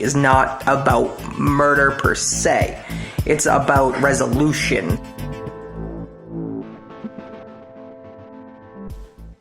is not about murder per se. It's about resolution.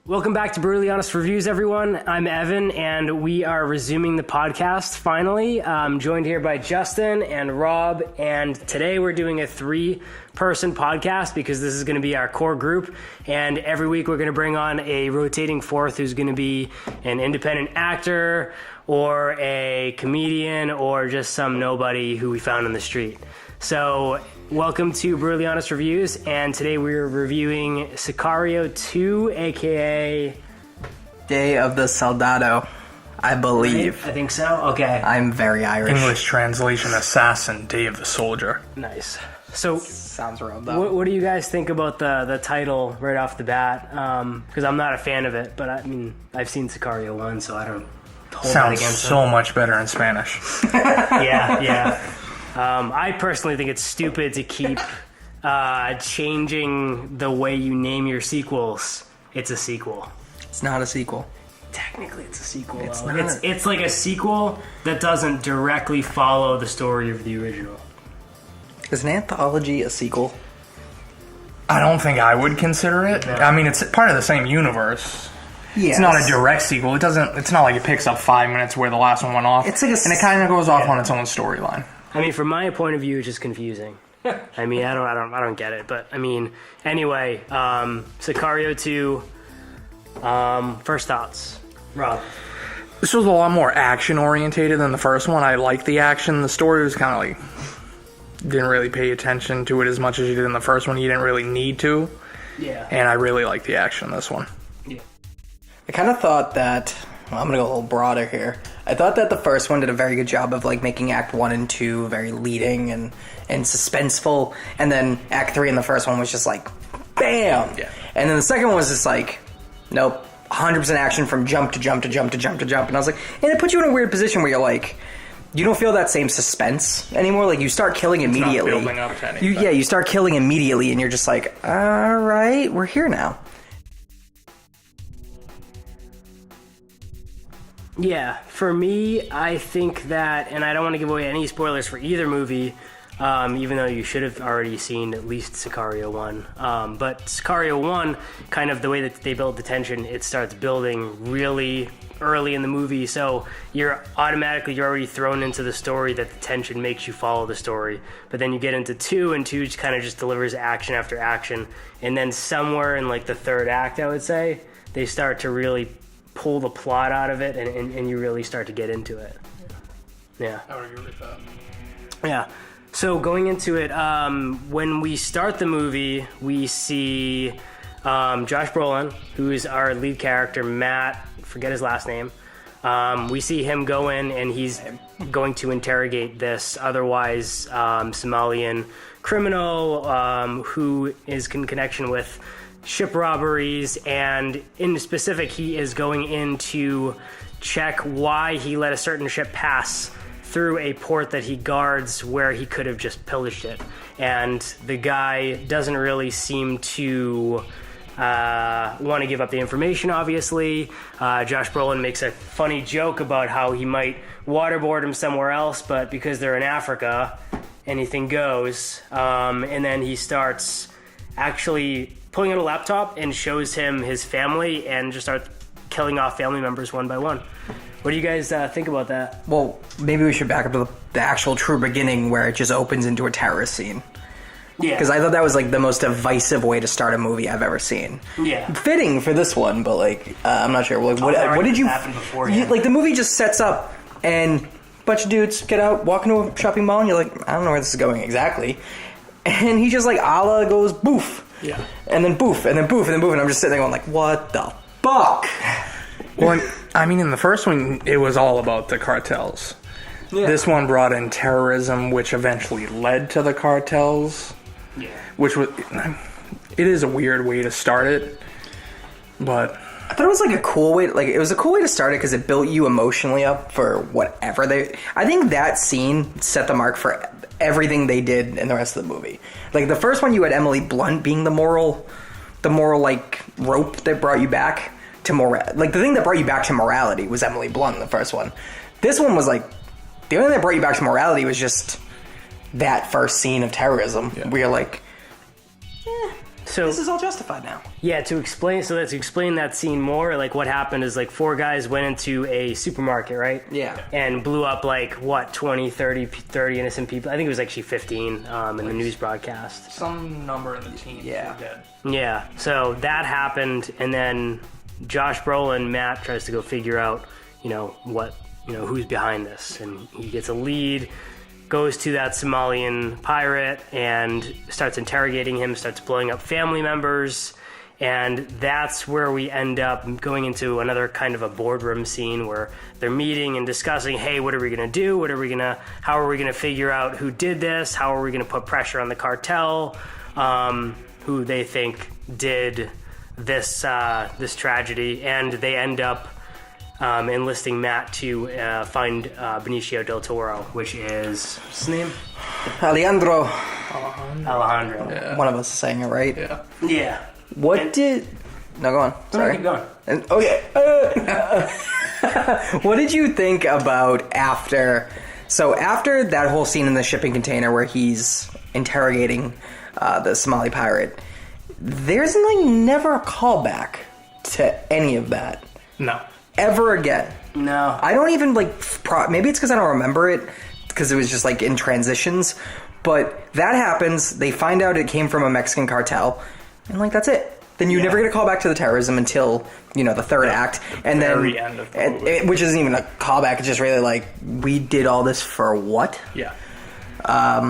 Welcome back to Brutally Honest Reviews, everyone. I'm Evan, and we are resuming the podcast finally. I'm joined here by Justin and Rob, and today we're doing a 3-person podcast because this is going to be our core group, and every week we're going to bring on a rotating fourth who's going to be an independent actor or a comedian or just some nobody who we found on the street. So welcome to Brutally Honest Reviews, and today we're reviewing Sicario 2, aka Day of the Soldado, I believe. I think so. Okay. I'm very Irish. English translation, Assassin, Day of the Soldier. Nice. So, sounds wrong though. what do you guys think about the title right off the bat? Because I'm not a fan of it, but I mean, I've seen Sicario 1, so I don't hold that Sounds against so it. much better in Spanish. Yeah. I personally think it's stupid to keep changing the way you name your sequels. It's a sequel. It's not a sequel. Technically, it's a sequel. It's though. not. It's like a sequel that doesn't directly follow the story of the original. Is an anthology a sequel? I don't think I would consider it. No. I mean, it's part of the same universe. Yeah. It's not a direct sequel. It's not like it picks up 5 minutes where the last one went off. It's like and it kind of goes off on its own storyline. I mean, from my point of view, it's just confusing. I mean, I don't get it. But I mean, anyway, Sicario 2. First thoughts, Rob. This was a lot more action orientated than the first one. I liked the action. The story was kind of like didn't really pay attention to it as much as you did in the first one. You didn't really need to. Yeah. And I really liked the action in this one. Yeah. I kind of thought that, well, I'm going to go a little broader here. I thought that the first one did a very good job of like making Act 1 and 2 very leading and suspenseful, and then Act 3 in the first one was just like, bam! Yeah. And then the second one was just like, nope, 100% action from jump to jump to jump to jump to jump, and I was like, and it puts you in a weird position where you're like, you don't feel that same suspense anymore. Like, you start killing immediately. It's not building up to anything. You start killing immediately, and you're just like, all right, we're here now. Yeah, for me, I think that, and I don't want to give away any spoilers for either movie, even though you should have already seen at least Sicario 1. But Sicario 1, kind of the way that they build the tension, it starts building really early in the movie, so you're already thrown into the story that the tension makes you follow the story. But then you get into 2, and 2 kind of just delivers action after action. And then somewhere in like the third act, I would say, they start to really pull the plot out of it, and you really start to get into it. Yeah. I would agree with that. Yeah. So going into it, when we start the movie, we see Josh Brolin, who is our lead character, Matt, forget his last name. We see him go in, and he's going to interrogate this otherwise Somalian criminal who is in connection with ship robberies, and in specific, he is going in to check why he let a certain ship pass through a port that he guards where he could have just pillaged it. And the guy doesn't really seem to want to give up the information, obviously. Josh Brolin makes a funny joke about how he might waterboard him somewhere else, but because they're in Africa, anything goes. And then he starts actually pulling out a laptop and shows him his family and just starts killing off family members one by one. What do you guys think about that? Well, maybe we should back up to the actual true beginning where it just opens into a terrorist scene. Yeah. Because I thought that was like the most divisive way to start a movie I've ever seen. Yeah. Fitting for this one, but like, I'm not sure. Like, what did you... happened beforehand. Like, the movie just sets up and a bunch of dudes get out, walk into a shopping mall, and you're like, I don't know where this is going exactly. And he just like, Allah goes boof. Yeah. And then boof, and then boof, and then boof, and I'm just sitting there going like, what the fuck? Well, I mean, in the first one, it was all about the cartels. Yeah. This one brought in terrorism, which eventually led to the cartels. Yeah. Which was... It is a weird way to start it, but... I thought it was like a cool way, like it was a cool way to start it because it built you emotionally up for whatever they... I think that scene set the mark for everything they did in the rest of the movie. Like the first one, you had Emily Blunt being the moral like rope that brought you back to like the thing that brought you back to morality was Emily Blunt in the first one. This one was like the only thing that brought you back to morality was just that first scene of terrorism, where you're like, So this is all justified now. Yeah, to explain that scene more, like what happened is like 4 guys went into a supermarket, right? Yeah. And blew up like, what, 20, 30 innocent people. I think it was actually 15 in the news broadcast. Some number in the teens. Yeah. Were dead. Yeah, so that happened, and then Josh Brolin, Matt, tries to go figure out, who's behind this. And he gets a lead, goes to that Somalian pirate and starts interrogating him, starts blowing up family members, and that's where we end up going into another kind of a boardroom scene where they're meeting and discussing, hey, what are we going to do? How are we going to figure out who did this? How are we going to put pressure on the cartel, who they think did this tragedy? And they end up enlisting Matt to find Benicio del Toro, which is, what's his name? Alejandro. Alejandro. One of us is saying it right. Yeah. Yeah. No, go on. Sorry. Keep going. Okay. What did you think about after that whole scene in the shipping container where he's interrogating the Somali pirate? There's never a callback to any of that. No. Ever again. No. I don't even maybe it's because I don't remember it because it was just in transitions, but that happens. They find out it came from a Mexican cartel, and that's it. Then you never get a call back to the terrorism until the third act, and then very end of the movie. which isn't even a callback. It's just really we did all this for what? Yeah.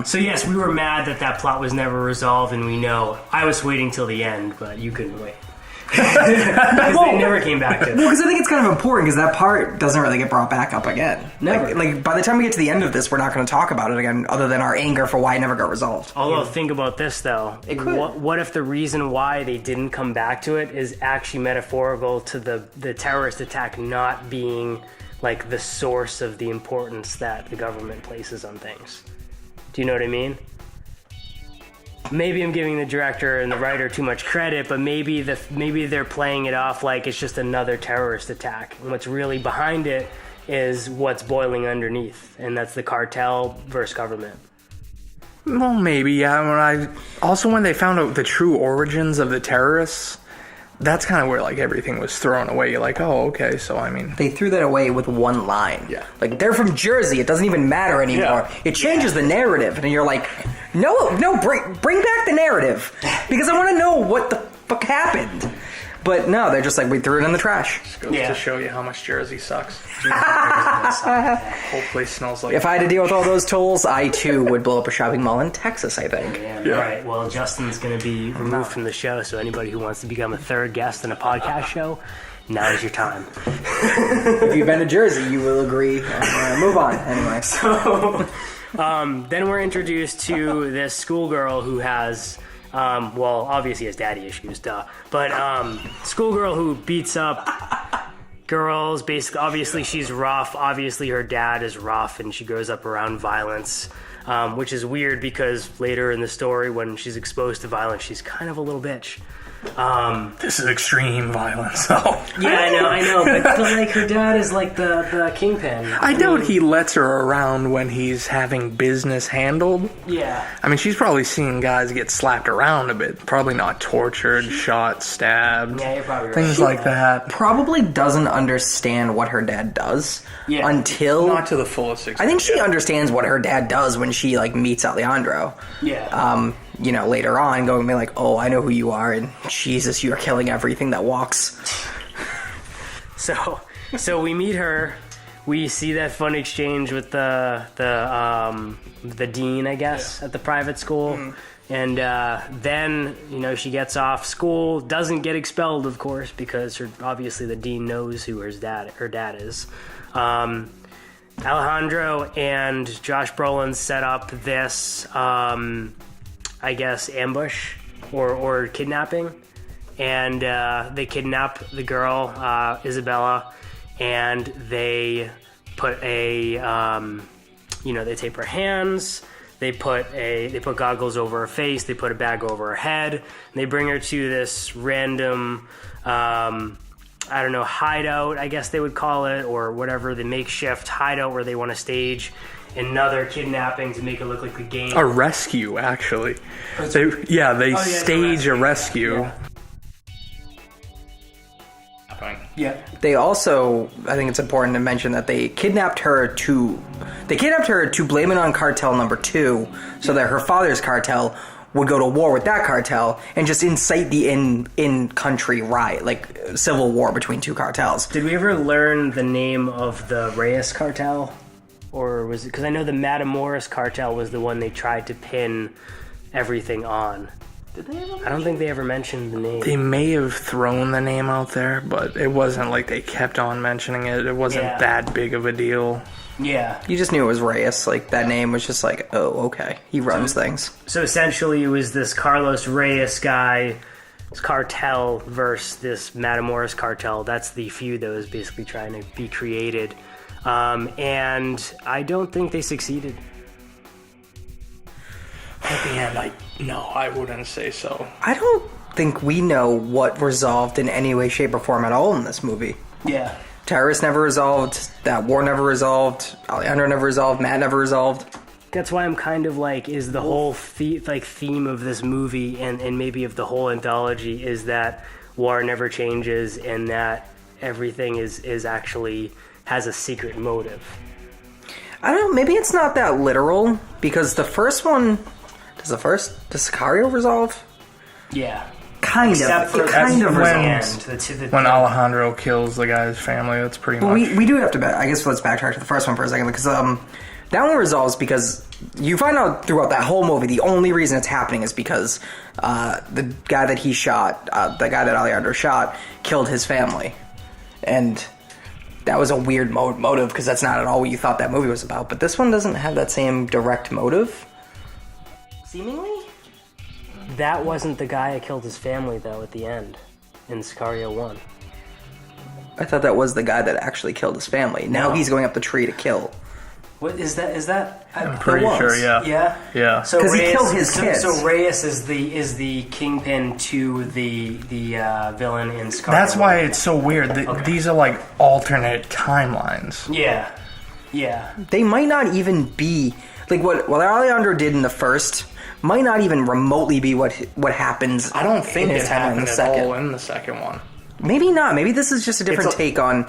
So yes, we were mad that plot was never resolved, and we know I was waiting till the end, but you couldn't wait. Because they never came back to it. Well, because I think it's kind of important because that part doesn't really get brought back up again. Never. By the time we get to the end of this, we're not going to talk about it again, other than our anger for why it never got resolved. Although, think about this, though. It could. What if the reason why they didn't come back to it is actually metaphorical to the terrorist attack not being, the source of the importance that the government places on things? Do you know what I mean? Maybe I'm giving the director and the writer too much credit, but maybe they're playing it off like it's just another terrorist attack. And what's really behind it is what's boiling underneath, and that's the cartel versus government. Well, maybe, yeah. When they found out the true origins of the terrorists, that's kind of where everything was thrown away. You're like, oh, okay. So they threw that away with one line. Yeah. They're from Jersey. It doesn't even matter anymore. Yeah. It changes the narrative, and you're like, no, bring back the narrative because I want to know what the fuck happened. But no, they're just we threw it in the trash. just goes to show you how much Jersey sucks. Whole place smells like. If I had to deal with all those tolls, I too would blow up a shopping mall in Texas, I think. Yeah. All right. Well, Justin's going to be removed from the show, so anybody who wants to become a third guest in a podcast show, now is your time. If you've been to Jersey, you will agree. Move on. Anyway. So, then we're introduced to this schoolgirl who has, obviously has daddy issues, duh. But schoolgirl who beats up girls, basically. Obviously, she's rough. Obviously, her dad is rough, and she grows up around violence, which is weird because later in the story, when she's exposed to violence, she's kind of a little bitch. This is extreme violence, though. Yeah, I know, but her dad is the kingpin. I doubt he lets her around when he's having business handled. Yeah. She's probably seen guys get slapped around a bit. Probably not tortured, shot, stabbed. Yeah, you're probably right. Things like that. Probably doesn't understand what her dad does until... Not to the fullest extent. I think she understands what her dad does when she, meets Alejandro. Yeah. Later on, going to be like, oh, I know who you are, and Jesus, you're killing everything that walks. So we meet her. We see that fun exchange with the dean, I guess, at the private school. Mm. And then, she gets off school, doesn't get expelled, of course, because obviously the dean knows who her dad is. Alejandro and Josh Brolin set up this, ambush or kidnapping. And they kidnap the girl, Isabella, and they put they tape her hands. They put goggles over her face. They put a bag over her head. And they bring her to this random I don't know, hideout, I guess they would call it, or whatever, the makeshift hideout where they want to stage another kidnapping to make it look like the game. A rescue, actually. They stage a rescue. Yeah. They also, I think it's important to mention that they kidnapped her to blame it on Cartel number 2, so that her father's cartel would go to war with that cartel and just incite the in-country riot, like civil war between two cartels. Did we ever learn the name of the Reyes cartel? Or was it, because I know the Matamoros cartel was the one they tried to pin everything on. Did they ever? I don't think they ever mentioned the name. They may have thrown the name out there, but it wasn't like they kept on mentioning it. It wasn't that big of a deal. Yeah. You just knew it was Reyes. Like, that name was just like, oh, okay. He runs things. So essentially it was this Carlos Reyes guy, cartel, versus this Matamoros cartel. That's the feud that was basically trying to be created. And I don't think they succeeded. At the end, I wouldn't say so. I don't think we know what resolved in any way, shape, or form at all in this movie. Yeah. Terrorists never resolved, that war never resolved, Alejandro never resolved, Matt never resolved. That's why I'm kind of like, is the whole theme of this movie and maybe of the whole anthology is that war never changes and that everything is actually has a secret motive. I don't know, maybe it's not that literal, because the first one, does Sicario resolve? Yeah. Kind Except of. for It kind of resolves. resolves. When Alejandro kills the guy's family, that's pretty much... We do have to, I guess let's backtrack to the first one for a second, because that one resolves because you find out throughout that whole movie the only reason it's happening is because the guy that he shot, the guy that Alejandro shot, killed his family. And that was a weird motive, because that's not at all what you thought that movie was about. But this one doesn't have that same direct motive. Seemingly? That wasn't the guy that killed his family, though, at the end in Sicario 1. I thought that was the guy that actually killed his family. Now he's going up the tree to kill. What is that? I'm pretty sure, yeah. Yeah? Yeah. So 'Cause he Reyes, killed his kids. So Reyes is the kingpin to the villain in Sicario. That's why it's so weird. These are like alternate timelines. Yeah. Yeah. They might not even be... Like, what Alejandro did in the first might not even remotely be what happens. I don't think in his it time in happened the at second. all in the second one. Maybe not. Maybe this is just a different take on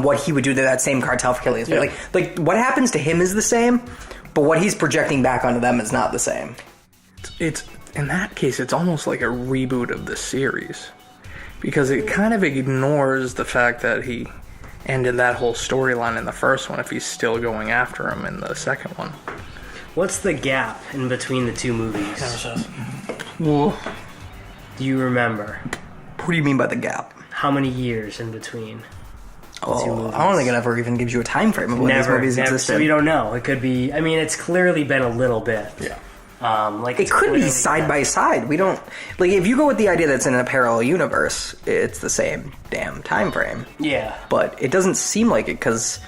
what he would do to that same cartel for killing his family. Like what happens to him is the same, but what he's projecting back onto them is not the same. It's in that case, it's almost like a reboot of the series, because it kind of ignores the fact that he ended that whole storyline in the first one if he's still going after him in the second one. What's the gap in between the two movies? Well, Do you remember? what do you mean by the gap? How many years in between? Oh, I don't think it ever even gives you a time frame of when these movies existed. So we don't know. It could be. I mean, it's clearly been a little bit. Yeah. It could be side by side. We don't like if you go with the idea that's in a parallel universe, it's the same damn time frame. Yeah. But it doesn't seem like it, because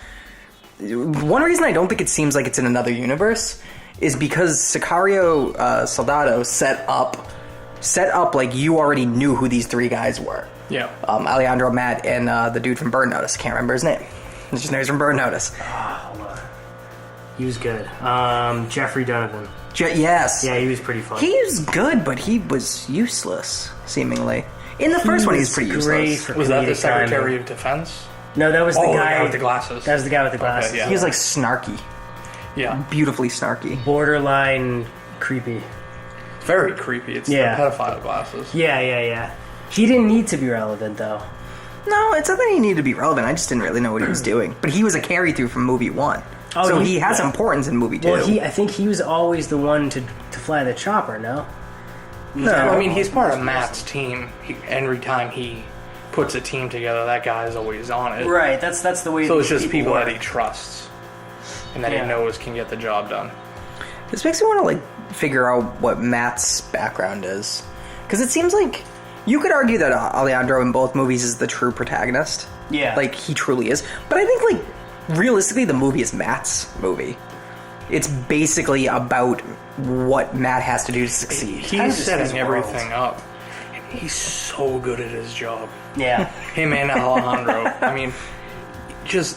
one reason I don't think it seems like it's in another universe is because Sicario Soldado set up like you already knew who these three guys were. Yeah. Alejandro, Matt, and the dude from Burn Notice. Can't remember his name. I just know he's from Burn Notice. Hold on. He was good. Jeffrey Donovan. Yes. Yeah, he was pretty fun. He was good, but he was useless, seemingly. In the first one, he was pretty useless. Was that the comedic Secretary timing. of Defense? No, that was the guy with the glasses. That was the guy with the glasses. yeah. He was like snarky. Yeah. Beautifully snarky. Borderline creepy. Very creepy. It's Yeah. the pedophile glasses. Yeah. He didn't need to be relevant, though. No, it's not that he needed to be relevant. I just didn't really know what he was doing. But he was a carry-through from movie one. Oh, so he has importance in movie two. Well, I think he was always the one to fly the chopper, no? No. I mean, he's part of Matt's team. Every time he puts a team together, that guy's always on it. Right, that's the way. So it's just people work. that he trusts and that he knows can get the job done. This makes me want to like figure out what Matt's background is, because it seems like you could argue that Alejandro in both movies is the true protagonist. Yeah, like he truly is. But I think like realistically, the movie is Matt's movie. It's basically about what Matt has to do to succeed. He's setting everything up, and he's so good at his job. Yeah. him and Alejandro. I mean, just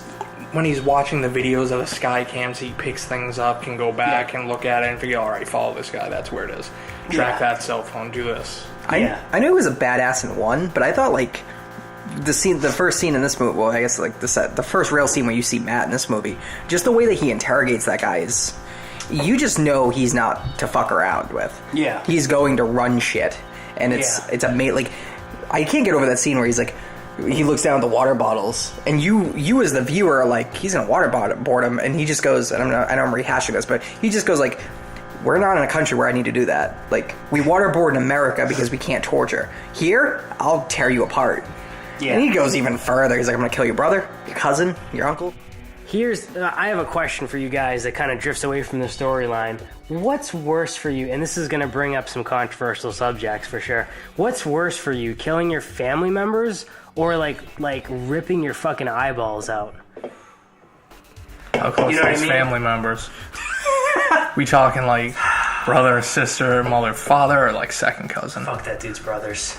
when he's watching the videos of the sky cams, he picks things up, can go back and look at it and figure, all right, follow this guy, that's where it is. Track that cell phone, do this. I knew he was a badass in 1, but I thought like the first scene in this movie, well, I guess like the first real scene where you see Matt in this movie, just the way that he interrogates that guy is, you just know he's not to fuck around with. Yeah. He's going to run shit. And it's amazing. Like, I can't get over that scene where he's like, he looks down at the water bottles, and you as the viewer are like, he's gonna waterboard him, and he just goes, and I know I'm rehashing this, but he just goes like, we're not in a country where I need to do that. Like, we waterboard in America because we can't torture. Here, I'll tear you apart. Yeah. And he goes even further. He's like, I'm gonna kill your brother, your cousin, your uncle. I have a question for you guys that kind of drifts away from the storyline. What's worse for you? And this is going to bring up some controversial subjects for sure. What's worse for you, killing your family members or like ripping your fucking eyeballs out? How close to those family members? We talking like brother, sister, mother, father, or like second cousin? Fuck that dude's brothers.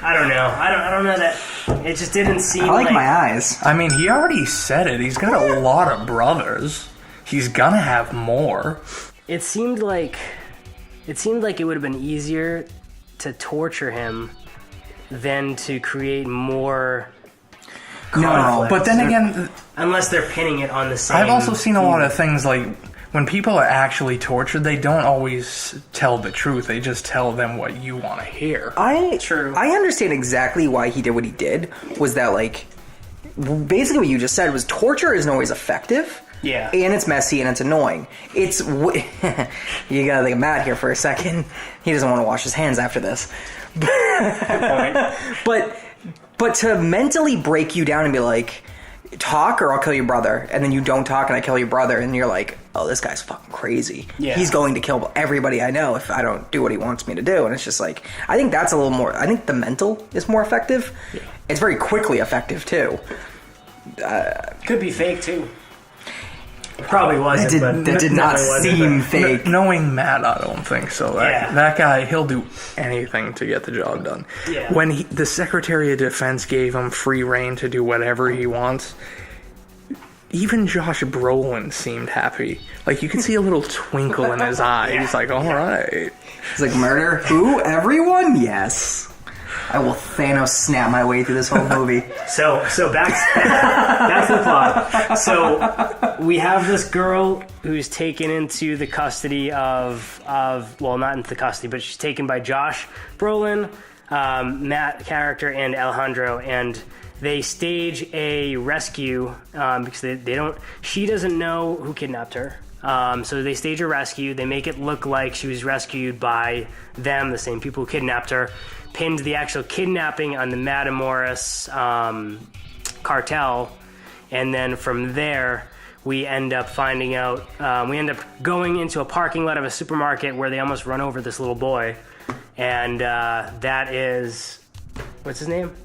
I don't know. I don't know that. It just didn't seem. I like my eyes. I mean, he already said it. He's got a lot of brothers. He's gonna have more. It seemed like it would have been easier to torture him than to create more. No, but then again, unless they're pinning it on the same. I've also seen a lot of things like, when people are actually tortured, they don't always tell the truth. They just tell them what you want to hear. True. I understand exactly why he did what he did. Was that like, basically what you just said was torture isn't always effective. Yeah. And it's messy and it's annoying. It's you gotta think of Matt here for a second. He doesn't want to wash his hands after this. But to mentally break you down and be like, talk or I'll kill your brother, and then you don't talk and I kill your brother, and you're like, oh, this guy's fucking crazy. Yeah. He's going to kill everybody I know if I don't do what he wants me to do. And it's just like, I think that's a little more, I think the mental is more effective. Yeah. It's very quickly effective too. Could be fake too. Probably wasn't. That did not seem fake. Knowing Matt, I don't think so. That guy, he'll do anything to get the job done. Yeah. When the Secretary of Defense gave him free reign to do whatever he wants, even Josh Brolin seemed happy. Like, you could see a little twinkle in his eye. He's like, all right. He's like, murder who? Everyone? Yes. I will Thanos snap my way through this whole movie. So back to the plot. So we have this girl who's taken into the custody of well, not into the custody, but she's taken by Josh Brolin, Matt character, and Alejandro, and they stage a rescue because they don't. She doesn't know who kidnapped her. So they stage a rescue. They make it look like she was rescued by them, the same people who kidnapped her. Pinned the actual kidnapping on the Matamoros cartel, and then from there we end up finding out. We end up going into a parking lot of a supermarket where they almost run over this little boy, and that is, what's his name?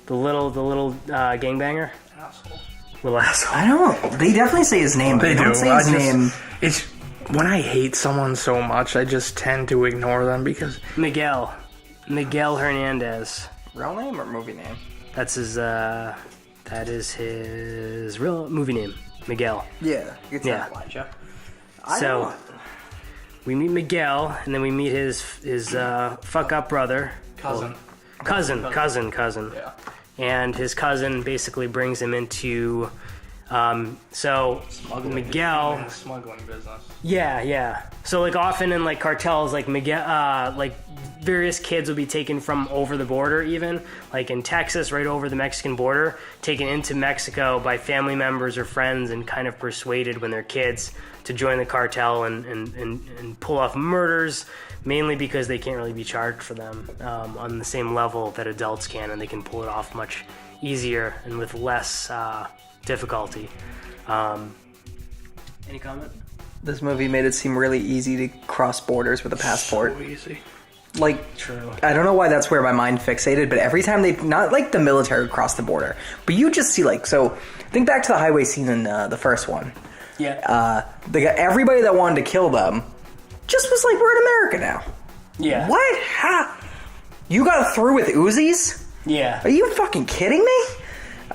The little gangbanger. Asshole. Little asshole. I don't know. They definitely say his name. They don't do. say his name. It's when I hate someone so much, I just tend to ignore them because Miguel Hernandez. Real name or movie name? That's his. That is his real movie name, Miguel. Yeah. It's Yeah. Elijah. So we meet Miguel, and then we meet his fuck up brother, cousin. Yeah. And his cousin basically brings him into. So Miguel, smuggling business. Yeah. So like often in like cartels, like Miguel, like various kids will be taken from over the border, even like in Texas, right over the Mexican border, taken into Mexico by family members or friends, and kind of persuaded when they're kids to join the cartel and pull off murders, mainly because they can't really be charged for them on the same level that adults can, and they can pull it off much easier and with less difficulty. Any comment? This movie made it seem really easy to cross borders with a passport. So easy. Like, True. I don't know why that's where my mind fixated, but every time not like the military cross the border, but you just see like, so think back to the highway scene in the first one. Yeah. Everybody that wanted to kill them just was like, we're in America now. Yeah. What? How? You got through with Uzis? Yeah. Are you fucking kidding me?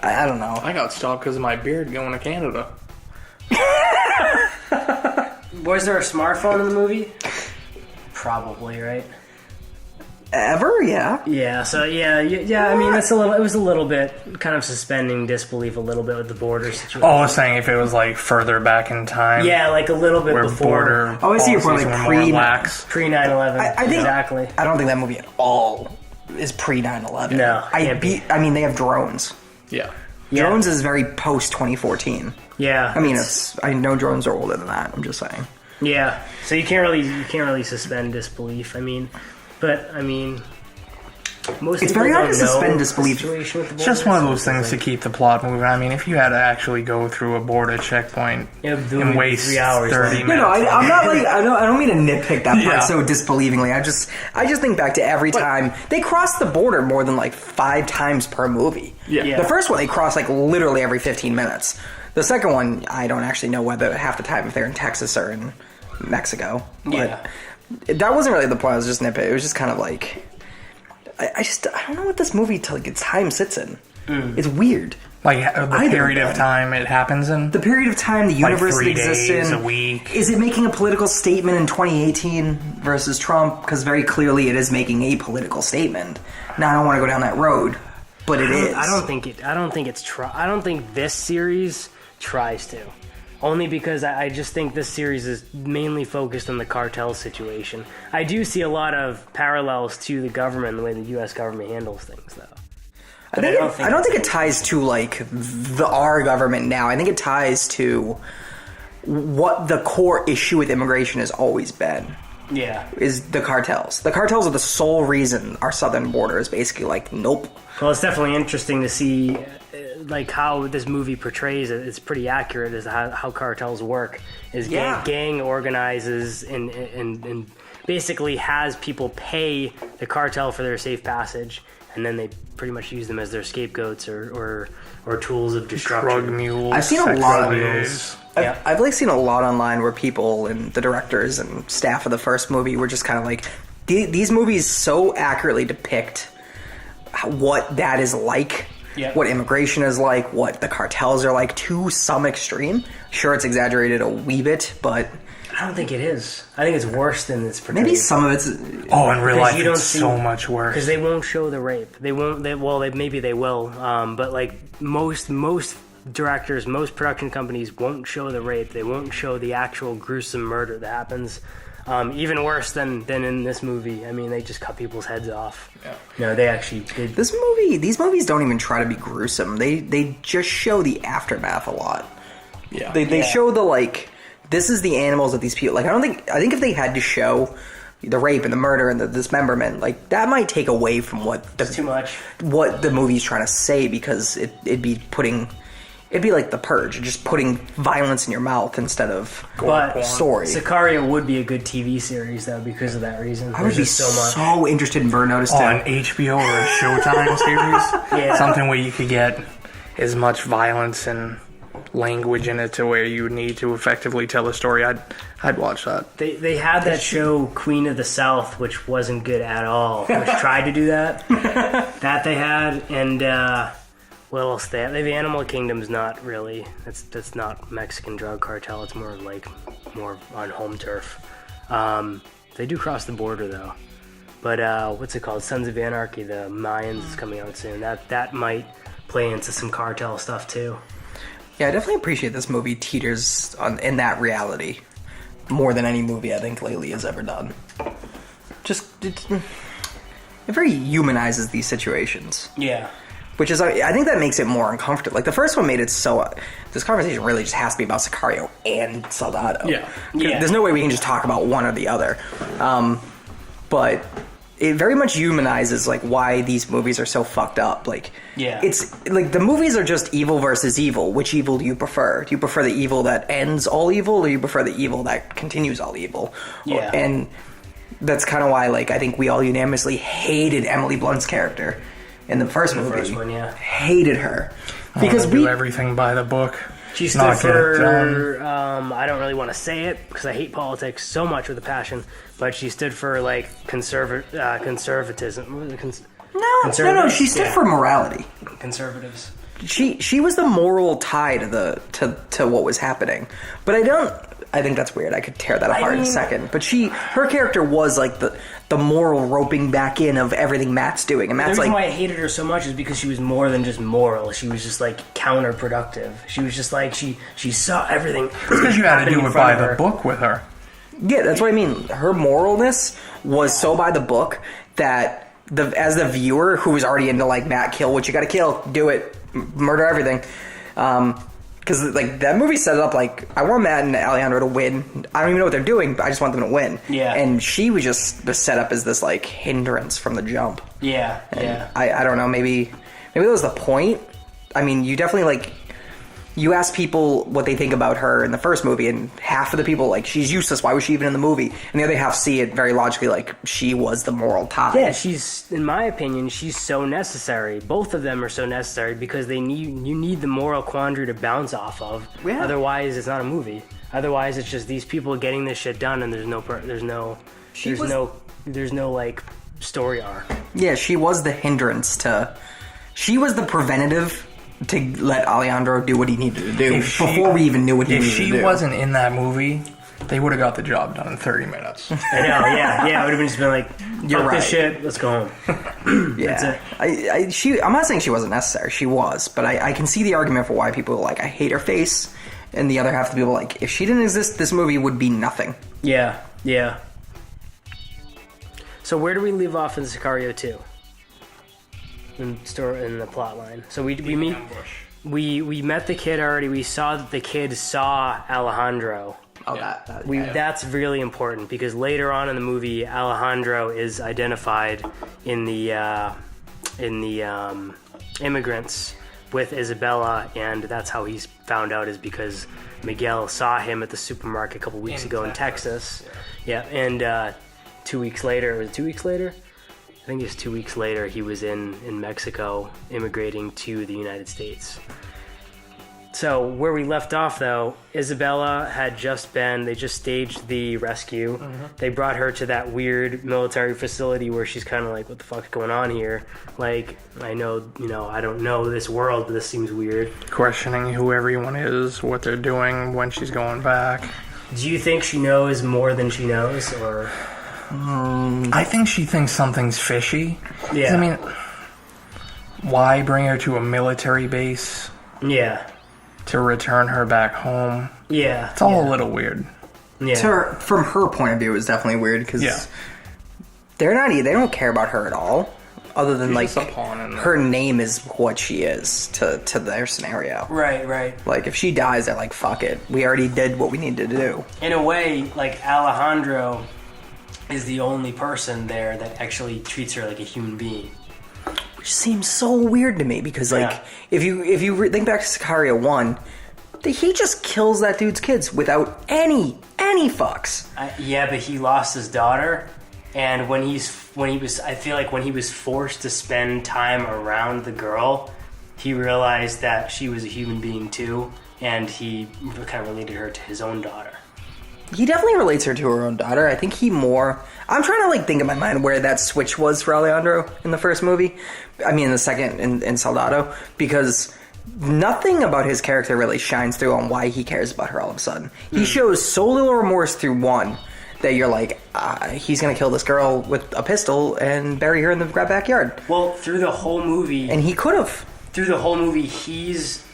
I don't know. I got stopped because of my beard going to Canada. Was there a smartphone in the movie? Probably, right? Ever? Yeah. Yeah. So yeah. I mean, it was a little bit kind of suspending disbelief a little bit with the border situation. Oh, I was saying if it was like further back in time. Yeah, like a little bit where before. border Oh, I see your point, policies like were more lax. Pre 9/11. I think exactly. I don't think that movie at all is pre 9/11. No, can't be. I mean, they have drones. Yeah. Yeah. Drones is very post 2014. Yeah. I mean, I know drones are older than that. I'm just saying. Yeah. So you can't really suspend disbelief. I mean, but I mean, most It's people very hard don't to suspend know disbelief. the situation with the It's just border, one of those so it's things to like, keep the plot moving. I mean, if you had to actually go through a border checkpoint Yeah, and waste 3 hours. 30 minutes. No, I'm not like I don't mean to nitpick that part Yeah. so disbelievingly. I just think back to every time they crossed the border more than like 5 times per movie. Yeah. The first one they crossed like literally every 15 minutes. The second one I don't actually know whether half the time if they're in Texas or in Mexico. But Yeah. that wasn't really the point. I was just nitpick. It was just kind of like I don't know what this movie time sits in. It's weird. Like the Either period of of time it happens in. The period of time the universe 3 exists days, in. a week. Is it making a political statement in 2018 versus Trump? Because very clearly it is making a political statement. Now I don't want to go down that road, but it is. I don't think this series tries to. Only because I just think this series is mainly focused on the cartel situation. I do see a lot of parallels to the government, the way the U.S. government handles things, though. I don't think it ties to like our government now. I think it ties to what the core issue with immigration has always been. Yeah. Is the cartels. The cartels are the sole reason our southern border is basically like, nope. Well, it's definitely interesting to see like how this movie portrays it. It's pretty accurate as how cartels work. Is gang organizes and basically has people pay the cartel for their safe passage, and then they pretty much use them as their scapegoats or tools of destruction. Drug mules. I've seen a sex lot of slaves. I've like seen a lot online where people and the directors and staff of the first movie were just kind of like, these movies so accurately depict what that is like, what immigration is like, what the cartels are like to some extreme. Sure, it's exaggerated a wee bit, but I don't think it is. I think it's worse than it's portrayed. maybe some of it's. Oh, in real life, you don't it's see- so much worse. Because they won't show the rape. They won't. Maybe they will. But like most directors, most production companies won't show the rape. They won't show the actual gruesome murder that happens. Even worse than in this movie. I mean, they just cut people's heads off. Yeah. No, they actually did. These movies don't even try to be gruesome. They just show the aftermath a lot. Yeah. They show the like. This is the animals that these people like. I think if they had to show the rape and the murder and the dismemberment, like that might take away from too much. what the movie's trying to say, because it'd be like The Purge, just putting violence in your mouth instead of story. Sicario would be a good TV series though because of that reason. I would be so interested in Burn Notice too. On HBO or a Showtime series. Yeah. Something where you could get as much violence and language in it to where you need to effectively tell a story. I'd watch that. They had that show Queen of the South, which wasn't good at all. Which tried to do that. That they had, and what else they have? The Animal Kingdom's not really. That's not Mexican drug cartel. It's more on home turf. They do cross the border though. But what's it called? Sons of Anarchy. The Mayans is coming out soon. That might play into some cartel stuff too. Yeah, I definitely appreciate this movie teeters in that reality more than any movie I think lately has ever done. It very humanizes these situations. Yeah. Which is, I think that makes it more uncomfortable. Like, the first one made it so... this conversation really just has to be about Sicario and Soldado. Yeah. There's no way we can just talk about one or the other. But it very much humanizes, like, why these movies are so fucked up. Like, it's... like, the movies are just evil versus evil. Which evil do you prefer? Do you prefer the evil that ends all evil, or do you prefer the evil that continues all evil? Yeah. And that's kind of why, like, I think we all unanimously hated Emily Blunt's character in the first movie. The first one, yeah. Hated her. Because we do everything by the book. She stood for, I don't really want to say it because I hate politics so much with a passion, but she stood for, like, conservatism. No. She stood for morality. Conservatives. She was the moral tie to what was happening. But I think that's weird. I could tear that apart in a second. But her character was like the moral roping back in of everything Matt's doing. And Matt's the reason why I hated her so much is because she was more than just moral. She was just like counterproductive. She was just like she saw everything. Because you had to do it by the book with her. Yeah, that's what I mean. Her moralness was so by the book that as the viewer who was already into like Matt, kill what you got to kill, do it, murder everything. Because like that movie set it up like I want Matt and Alejandro to win. I don't even know what they're doing, but I just want them to win. Yeah. And she was just set up as this like hindrance from the jump. Yeah. And yeah. I don't know. Maybe that was the point. I mean, you definitely like. You ask people what they think about her in the first movie, and half of the people like she's useless. Why was she even in the movie? And the other half see it very logically, like she was the moral tie. Yeah, she's, in my opinion, she's so necessary. Both of them are so necessary because you need the moral quandary to bounce off of. Yeah. Otherwise, it's not a movie. Otherwise, it's just these people getting this shit done, and there's no like story arc. Yeah, she was the hindrance to. She was the preventative. To let Alejandro do what he needed to do before we even knew what he needed to do. If she wasn't in that movie, they would have got the job done in 30 minutes. I know, yeah. It would have just been like, fuck this shit, let's go home. Yeah. That's it. I'm not saying she wasn't necessary. She was. But I can see the argument for why people are like, I hate her face. And the other half of the people are like, if she didn't exist, this movie would be nothing. Yeah. So where do we leave off in Sicario 2? In the plot line. So we met the kid already. We saw that the kid saw Alejandro. Oh, that's really important because later on in the movie, Alejandro is identified in the immigrants with Isabella, and that's how he's found out is because Miguel saw him at the supermarket a couple weeks ago in Texas. Yeah, and 2 weeks later, was it 2 weeks later? I think it was 2 weeks later, he was in Mexico immigrating to the United States. So where we left off, though, Isabella had they just staged the rescue. Mm-hmm. They brought her to that weird military facility where she's kind of like, what the fuck's going on here? Like, I don't know this world, but this seems weird. Questioning who everyone is, what they're doing, when she's going back. Do you think she knows more than she knows, or... I think she thinks something's fishy. Yeah. I mean, why bring her to a military base? Yeah. To return her back home? Yeah. It's all a little weird. Yeah. From her point of view, it's definitely weird because they don't care about her at all, other than like her name is what she is to their scenario. Right. Like if she dies, they're like, fuck it, we already did what we needed to do. In a way, like Alejandro is the only person there that actually treats her like a human being. Which seems so weird to me because, like, if you think back to Sicario 1, he just kills that dude's kids without any fucks. But he lost his daughter, and when he was forced to spend time around the girl, he realized that she was a human being too, and he kind of related her to his own daughter. He definitely relates her to her own daughter. I think I'm trying to like think in my mind where that switch was for Alejandro in the first movie. I mean, in the second in Soldado, because nothing about his character really shines through on why he cares about her all of a sudden. He shows so little remorse through one that you're like, he's going to kill this girl with a pistol and bury her in the backyard. Well, through the whole movie... And he could have. Through the whole movie, she's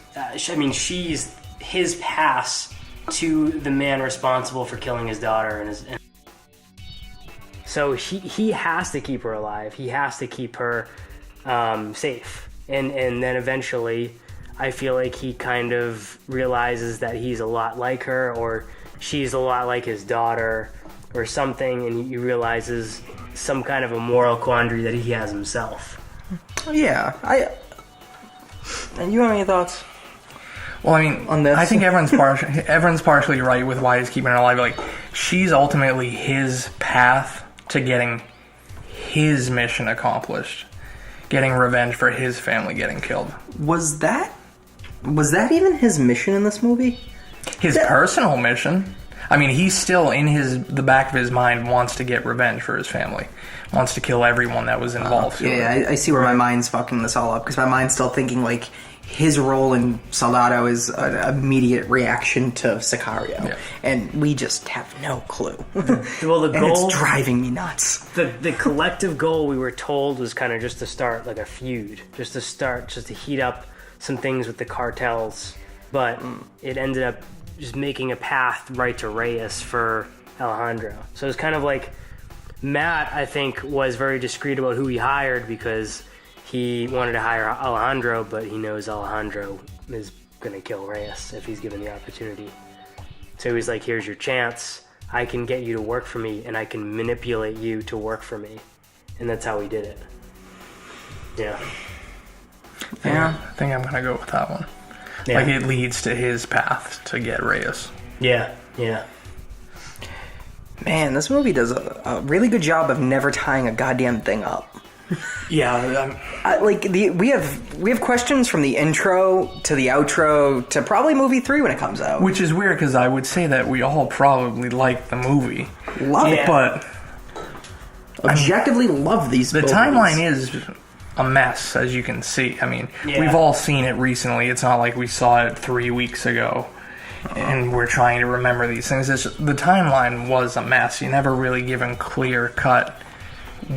his pass to the man responsible for killing his daughter. So he has to keep her alive. He has to keep her safe. And then eventually, I feel like he kind of realizes that he's a lot like her, or she's a lot like his daughter, or something, and he realizes some kind of a moral quandary that he has himself. Yeah. And you have any thoughts? Well, I mean, on this? I think everyone's partially right with why he's keeping her alive. Like, she's ultimately his path to getting his mission accomplished, getting revenge for his family getting killed. Was that even his mission in this movie? His personal mission. I mean, he's still in the back of his mind wants to get revenge for his family, wants to kill everyone that was involved. I see where my mind's fucking this all up, because my mind's still thinking like his role in Soldado is an immediate reaction to Sicario, and we just have no clue. Well, the and goal, it's driving me nuts. The collective goal we were told was kind of just to start like a feud, just to heat up some things with the cartels, but it ended up just making a path right to Reyes for Alejandro. So it's kind of like Matt, I think, was very discreet about who he hired because he wanted to hire Alejandro, but he knows Alejandro is going to kill Reyes if he's given the opportunity. So he was like, here's your chance. I can get you to work for me, and I can manipulate you to work for me. And that's how he did it. Yeah. Yeah, I think I'm going to go with that one. Yeah. Like, it leads to his path to get Reyes. Yeah. Man, this movie does a really good job of never tying a goddamn thing up. Yeah, we have questions from the intro to the outro to probably movie 3 when it comes out. which is weird because I would say that we all probably like the movie. Love it. But Objectively love these the movies. timeline is a mess, as you can see. I mean, we've all seen it recently. It's not like we saw it 3 weeks ago and we're trying to remember these things. The timeline was a mess. You never really given clear cut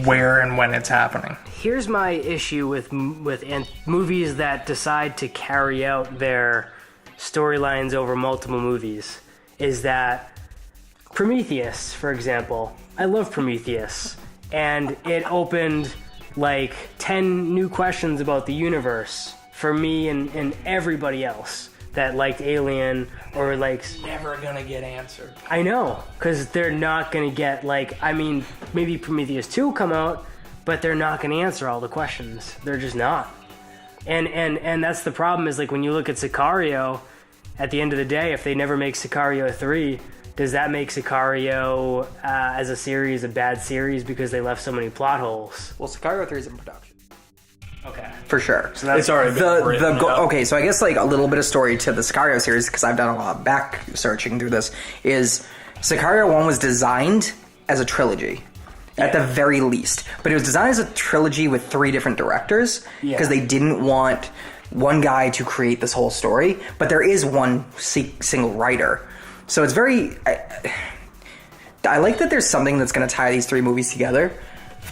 where and when it's happening. Here's my issue with movies that decide to carry out their storylines over multiple movies is that Prometheus, for example, I love Prometheus, and it opened like 10 new questions about the universe for me and everybody else that liked Alien or likes... Never gonna get answered. I know, because they're not going to get, like, I mean, maybe Prometheus 2 will come out, but they're not going to answer all the questions. They're just not. And that's the problem is, like, when you look at Sicario, at the end of the day, if they never make Sicario 3, does that make Sicario as a series a bad series because they left so many plot holes? Well, Sicario 3 is in production. Okay. For sure. So that's It's already been written up. Okay, so I guess like a little bit of story to the Sicario series, because I've done a lot of back searching through this, is Sicario 1 was designed as a trilogy. At the very least. But it was designed as a trilogy with 3 different directors, because they didn't want one guy to create this whole story, but there is one single writer. So it's very... I like that there's something that's going to tie these 3 movies together,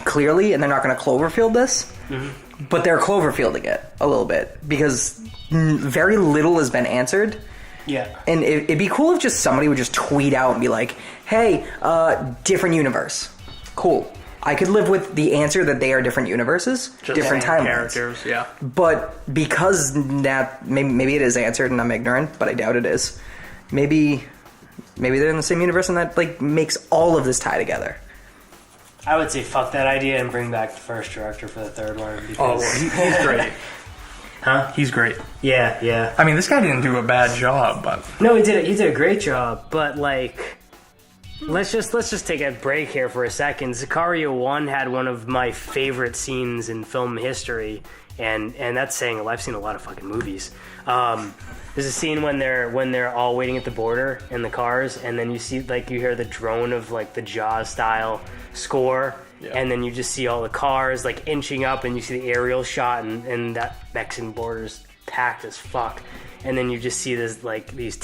clearly, and they're not going to Cloverfield this. Mm-hmm. But they're Cloverfielding it a little bit, because very little has been answered. Yeah. And it'd be cool if just somebody would just tweet out and be like, hey, different universe. Cool. I could live with the answer that they are different universes, Just different timelines. characters, yeah. But because that, maybe it is answered and I'm ignorant, but I doubt it is. Maybe they're in the same universe and that like makes all of this tie together. I would say fuck that idea and bring back the first director for the third one. Because... he's great. Huh? He's great. Yeah. I mean, this guy didn't do a bad job, but... No, he did a great job, but like... Let's just take a break here for a second. Sicario 1 had one of my favorite scenes in film history, and that's saying a lot. I've seen a lot of fucking movies. There's a scene when they're all waiting at the border in the cars, and then you see like you hear the drone of like the Jaws style score, and then you just see all the cars like inching up, and you see the aerial shot, and that Mexican border's packed as fuck, and then you just see this like these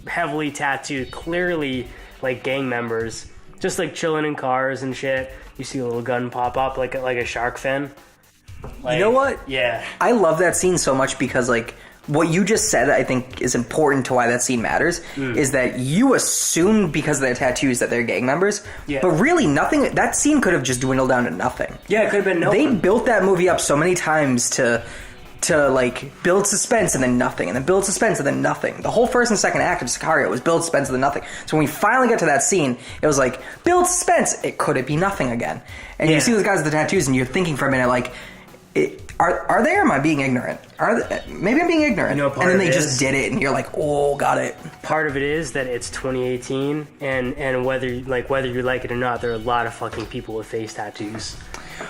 heavily tattooed, clearly like gang members, just like chilling in cars and shit. You see a little gun pop up like a shark fin. Like, you know what? Yeah. I love that scene so much because like what you just said I think is important to why that scene matters is that you assume because of their tattoos that they're gang members, but really nothing. That scene could have just dwindled down to nothing. Yeah, it could have been no. They built that movie up so many times to like build suspense and then nothing, and then build suspense and then nothing. The whole first and second act of Sicario was build suspense and then nothing. So when we finally got to that scene, it was like build suspense. Could it be nothing again? And you see those guys with the tattoos, and you're thinking for a minute like, are they or am I being ignorant? Maybe I'm being ignorant. You know, and then they just did it, and you're like, oh, got it. Part of it is that it's 2018, and whether you like it or not, there are a lot of fucking people with face tattoos.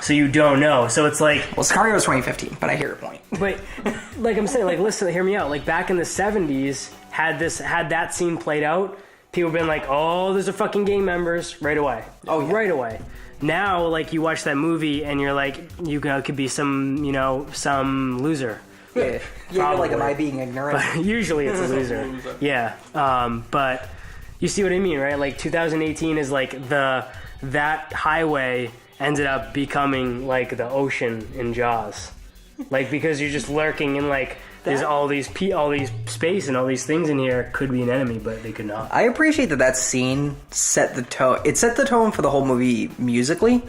So you don't know. So it's like... Well, Sicario was 2015, but I hear your point. But, like I'm saying, like, listen, hear me out. Like, back in the 70s, had that scene played out, people been like, oh, those are fucking gang members right away. Oh, yeah. Right away. Now, like, you watch that movie and you're like, could be some loser. Yeah, you're like, am I being ignorant? But usually it's a loser. Yeah. But you see what I mean, right? Like 2018 is like that highway ended up becoming like the ocean in Jaws. Like, because you're just lurking in like there's all these space and all these things in here could be an enemy, but they could not. I appreciate that scene set the tone. It set the tone for the whole movie musically.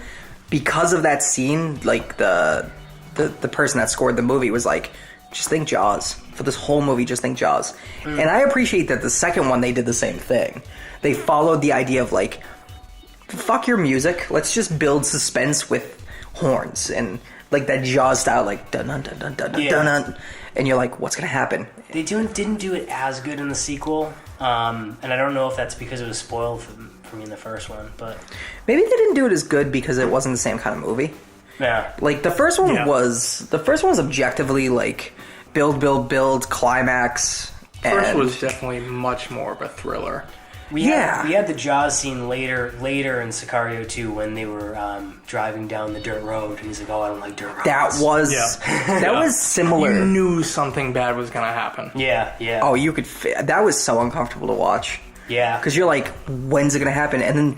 Because of that scene, like the person that scored the movie was like, just think Jaws. For this whole movie, just think Jaws. And I appreciate that the second one, they did the same thing. They followed the idea of like, fuck your music. Let's just build suspense with horns and like that Jaws style, like dun dun dun dun dun dun dun. And you're like, what's gonna happen? They didn't do it as good in the sequel, and I don't know if that's because it was spoiled for me in the first one, but Maybe they didn't do it as good because it wasn't the same kind of movie. yeah, Like the first one was objectively like build, climax. First And was definitely much more of a thriller. we had the Jaws scene later in Sicario 2 when they were driving down the dirt road, and he's like, oh, I don't like dirt roads. that was similar. You knew something bad was gonna happen. yeah. Oh, you could. That was so uncomfortable to watch. Yeah. Because you're like, when's it gonna happen? And then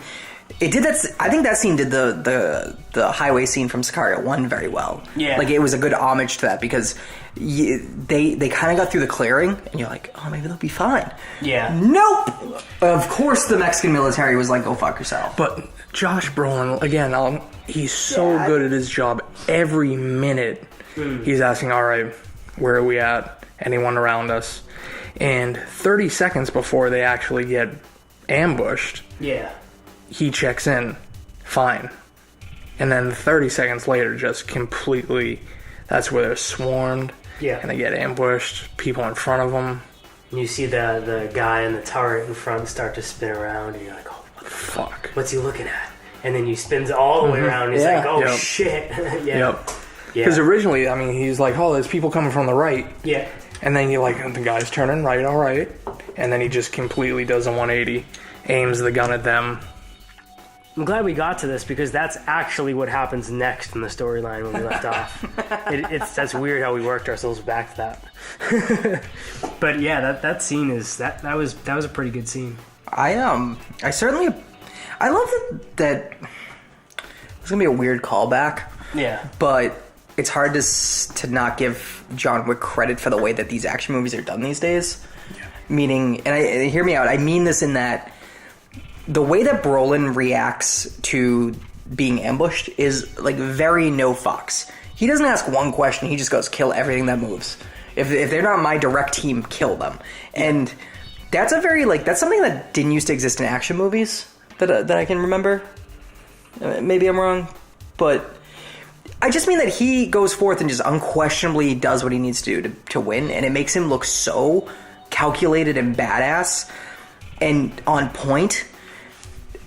it did that. I think that scene did the highway scene from Sicario 1 very well. Yeah. Like it was a good homage to that because they kind of got through the clearing, and you're like, oh, maybe they'll be fine. Yeah. Nope. Of course, the Mexican military was like, go fuck yourself. But Josh Brolin, again, he's so good at his job. Every minute, he's asking, all right, where are we at? Anyone around us? And 30 seconds before they actually get ambushed, Yeah. he checks in, fine. And then 30 seconds later, just completely, that's where they're swarmed. Yeah. And they get ambushed, people in front of them. You see the guy in the turret in front start to spin around, and you're like, oh, what the Fuck. what's he looking at? And then he spins all the way around, and he's Yeah. like, oh, Yep. shit. Yeah. Yep. Yeah. Because originally, I mean, he's like, oh, there's people coming from the right. Yeah. And then you're like, the guy's turning right, all right. And then he just completely does a 180, aims the gun at them. I'm glad we got to this because that's actually what happens next in the storyline when we left off. That's weird how we worked ourselves back to that. But yeah, that scene that was a pretty good scene. I love that it's gonna be a weird callback. Yeah. But it's hard to not give John Wick credit for the way that these action movies are done these days. Yeah. Meaning, and hear me out, I mean this in that the way that Brolin reacts to being ambushed is like very no fucks. He doesn't ask one question, he just goes, kill everything that moves. If they're not my direct team, kill them. And that's that's something that didn't used to exist in action movies that I can remember. Maybe I'm wrong, but I just mean that he goes forth and just unquestionably does what he needs to do to win, and it makes him look so calculated and badass and on point.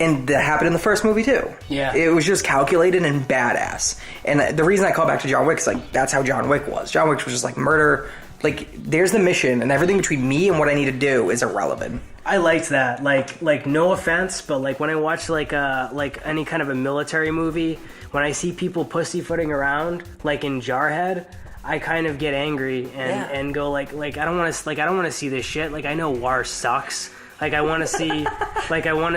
And that happened in the first movie too. Yeah. It was just calculated and badass. And the reason I call back to John Wick is like that's how John Wick was. John Wick was just like murder. Like there's the mission, and everything between me and what I need to do is irrelevant. I liked that. Like no offense, but like when I watch like any kind of a military movie, when I see people pussyfooting around like in Jarhead, I kind of get angry and go like I don't want to see this shit. Like I know war sucks. Like I want to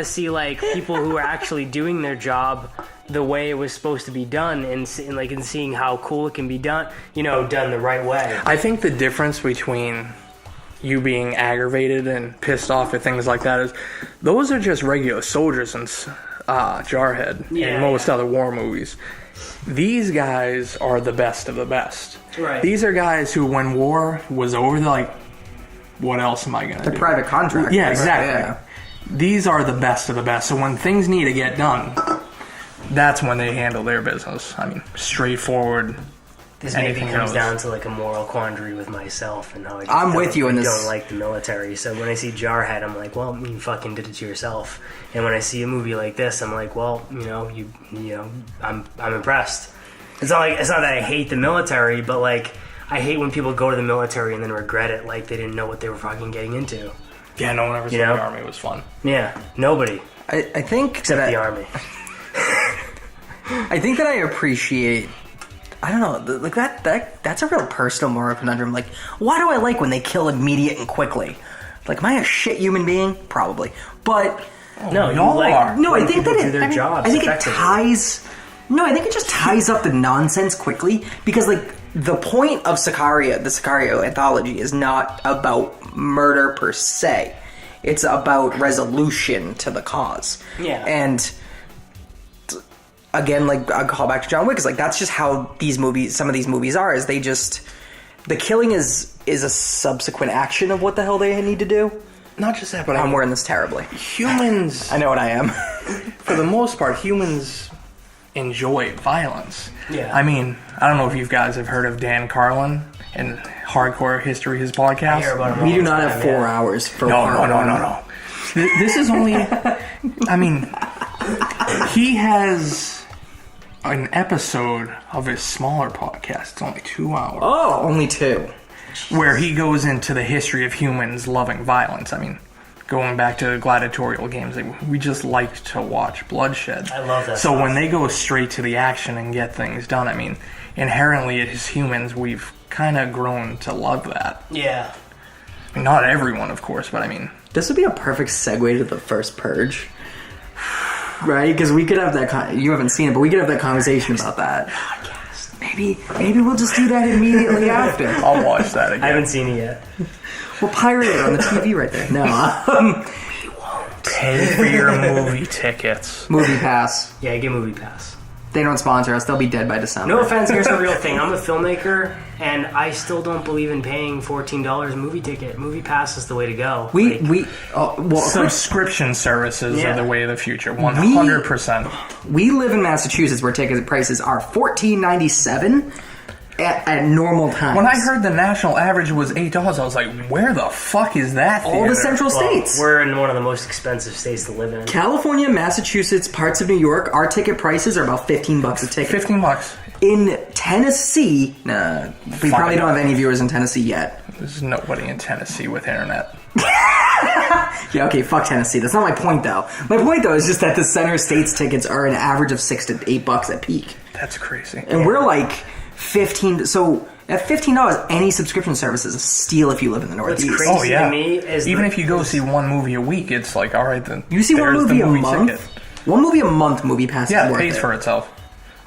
see like people who are actually doing their job the way it was supposed to be done, and seeing how cool it can be done, done the right way. I think the difference between you being aggravated and pissed off at things like that is those are just regular soldiers in Jarhead and most other war movies. These guys are the best of the best. Right. These are guys who, when war was over, they're like, what else am I going to do? Private contract. Yeah, exactly. Yeah. These are the best of the best. So when things need to get done, that's when they handle their business. I mean, straightforward. This maybe anything comes goes. down to like a moral quandary with myself and how I'm with you in this. Don't like the military. So when I see Jarhead, I'm like, well, you fucking did it to yourself. And when I see a movie like this, I'm like, well, I'm impressed. It's not that I hate the military, but like I hate when people go to the military and then regret it, like they didn't know what they were fucking getting into. Yeah, no one ever said the Army was fun. Yeah, nobody. I think except the Army. I think that I appreciate. I don't know, like that's a real personal moral conundrum. Like, why do I like when they kill immediate and quickly? Like, am I a shit human being? Probably, but no, you like. No, I think that do their jobs. I think it ties. No, I think it just ties up the nonsense quickly because, like, the point of the Sicario Anthology is not about murder per se. It's about resolution to the cause. Yeah, and. Again, like, I'll call back to John Wick, is like, that's just how some of these movies are, is they just, the killing is a subsequent action of what the hell they need to do. Not just that, but I'm wearing this terribly. Humans, I know what I am. For the most part, humans enjoy violence. Yeah. I mean, I don't know if you guys have heard of Dan Carlin and Hardcore History, his podcast. I hear about him We all do the not time, have 4 hours for No. This is only, I mean, he has an episode of his smaller podcast. It's only 2 hours. Oh, only 2. Where he goes into the history of humans loving violence. I mean, going back to gladiatorial games, we just like to watch bloodshed. I love that So stuff. when they go straight to the action and get things done, I mean, inherently as humans, we've kind of grown to love that. Yeah. I mean, not everyone, of course, but I mean... This would be a perfect segue to the first Purge. Right? Because we could have that... you haven't seen it, but we could have that conversation about that. Maybe we'll just do that immediately after. I'll watch that again. I haven't seen it yet. We'll pirate it on the TV right there. No. We won't. Pay for your movie tickets. Movie Pass. Yeah, get Movie Pass. They don't sponsor us. They'll be dead by December. No offense, here's the real thing. I'm a filmmaker, and I still don't believe in paying $14 a movie ticket. Movie Pass is the way to go. Subscription services are the way of the future. 100%. We live in Massachusetts where ticket prices are $14.97 at normal times. When I heard the national average was $8, I was like, where the fuck is that theater? All the central states. We're in one of the most expensive states to live in. California, Massachusetts, parts of New York, our ticket prices are about $15 a ticket. $15. In Tennessee, we probably don't have any viewers in Tennessee yet. There's nobody in Tennessee with internet. Yeah, okay, fuck Tennessee. That's not my point, though. My point, though, is just that the center states tickets are an average of $6 to $8 at peak. That's crazy. And we're like $15. So at $15, any subscription service is a steal if you live in the Northeast. What's crazy to me is even if you go see one movie a week, it's like, all right, then you see one movie a month. Ticket. One movie a month. Movie Pass. Yeah, is it worth pays for itself.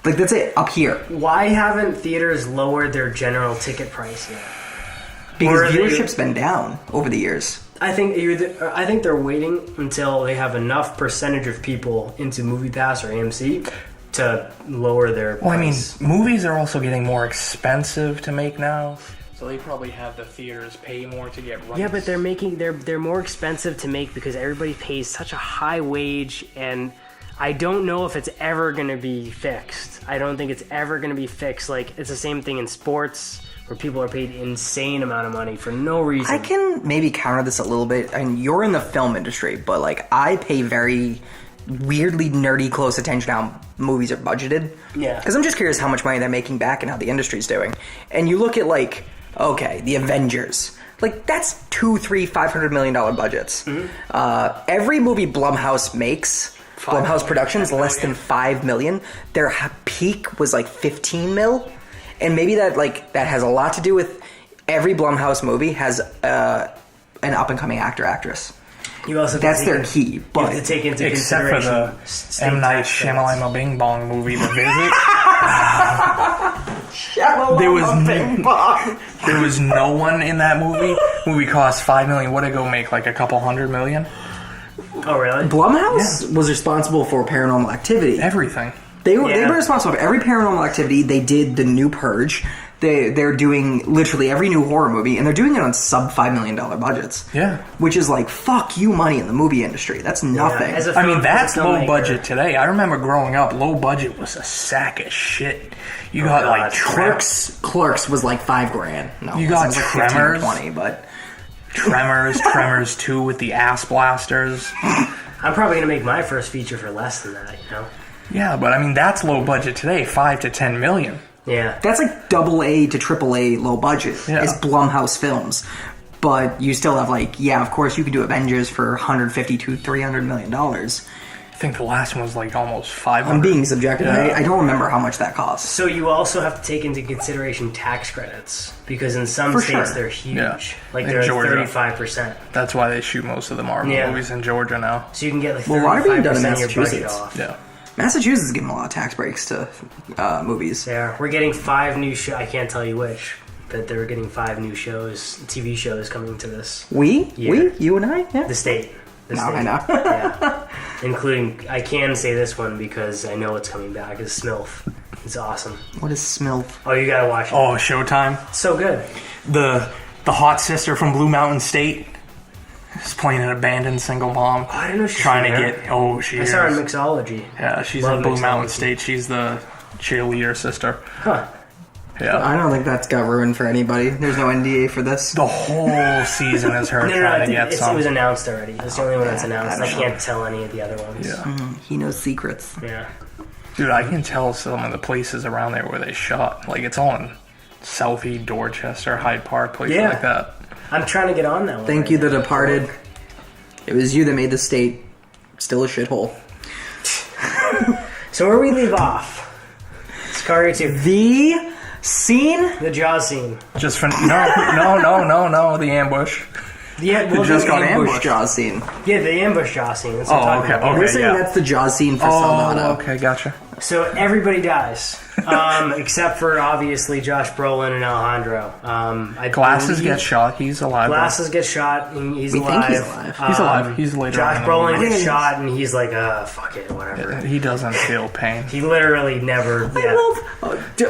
Like, that's it. Up here. Why haven't theaters lowered their general ticket price yet? Because viewership's been down over the years. I think they're waiting until they have enough percentage of people into Movie Pass or AMC to lower their price. Well, I mean, movies are also getting more expensive to make now. So they probably have the theaters pay more to get rights. Yeah, but they're more expensive to make because everybody pays such a high wage, and I don't know if it's ever going to be fixed. I don't think it's ever going to be fixed. Like, it's the same thing in sports where people are paid insane amount of money for no reason. I can maybe counter this a little bit. I mean, you're in the film industry, but, like, I pay very weirdly nerdy close attention to how movies are budgeted. Yeah. Because I'm just curious how much money they're making back and how the industry's doing. And you look at, like, okay, the Avengers. Like, that's $500 million budgets. Mm-hmm. Every movie Blumhouse makes, Blumhouse Productions, less than $5 million. Their peak was like $15 million. And maybe that has a lot to do with every Blumhouse movie has an up-and-coming actor-actress. That's their key. But you have to take into except for the M. Night Shyamalan Bing Bong movie, The Visit. There was no one in that movie. Movie cost $5 million. What'd it go make? Like a couple $100 million? Oh, really? Blumhouse was responsible for Paranormal Activity. Everything. They were responsible for every Paranormal Activity. They did the new Purge. They're doing literally every new horror movie, and they're doing it on sub $5 million budgets. Yeah. Which is like, fuck you money in the movie industry. That's nothing. Yeah, I mean, that's low budget today. I remember growing up, low budget was a sack of shit. You got like Clerks was like $5,000. No, you got like Tremors. 20, but Tremors 2 with the ass blasters. I'm probably going to make my first feature for less than that, you know? Yeah, but I mean, that's low budget today, $5 to $10 million. Yeah. That's like AA to AAA low budget. Yeah. It's Blumhouse films. but you still have like, yeah, of course you could do Avengers for $150 to $300 million. I think the last one was like almost 500. I'm being subjective. I don't remember how much that costs. So you also have to take into consideration tax credits, because in some For states sure. they're huge. Yeah. Like In they're Georgia. at 35%. That's why they shoot most of the Marvel Yeah. movies in Georgia now. So you can get like Well, a lot are being done in 35% of your budget Massachusetts. off. Yeah. Massachusetts is giving a lot of tax breaks to movies. Yeah, we're getting 5 new shows. I can't tell you which, but they're getting 5 new shows, TV shows coming to this. We? Yeah. We? You and I? Yeah. The state. The No, state. I know. Yeah. Including, I can say this one because I know it's coming back, is Smilf. It's awesome. What is SMILF? Oh, you gotta watch it. Oh, Showtime. It's so good. The hot sister from Blue Mountain State is playing an abandoned single mom. Oh, I didn't know she was trying to there. get. Oh, she I is. saw her in Mixology. Yeah, she's Love in Blue Mountain Mixology. State. She's the cheerleader sister. Huh. Yeah. I don't think that's got ruined for anybody. There's no NDA for this. The whole season is her No, trying to get it some. was announced already. It's the only one that's announced. I I don't can't tell any of the other ones. Yeah. He knows secrets. Yeah. Dude, I can tell some of the places around there where they shot. Like, it's all in Southie, Dorchester, Hyde Park, places Yeah. like that. I'm trying to get on that one. Thank right you, now. The Departed. It was you that made the state still a shithole. So where we leave off? Sicario 2. The scene? The Jaws scene. Just for... No, the ambush. Yeah, well, just the got ambush. ambushed. Jaws scene. Yeah, the ambush Jaws scene. That's what Oh, I'm talking okay, about. okay. We're saying yeah. that's the Jaws scene for Soldado. Oh, okay, gotcha. So everybody dies, except for obviously Josh Brolin and Alejandro. Glasses believe get shot. He's alive. though. Glasses get shot and he's We alive. think he's alive. He's alive. He's later Josh on in the Brolin movie. gets shot and he's like, fuck it, whatever. He doesn't feel pain. He literally never. Yeah.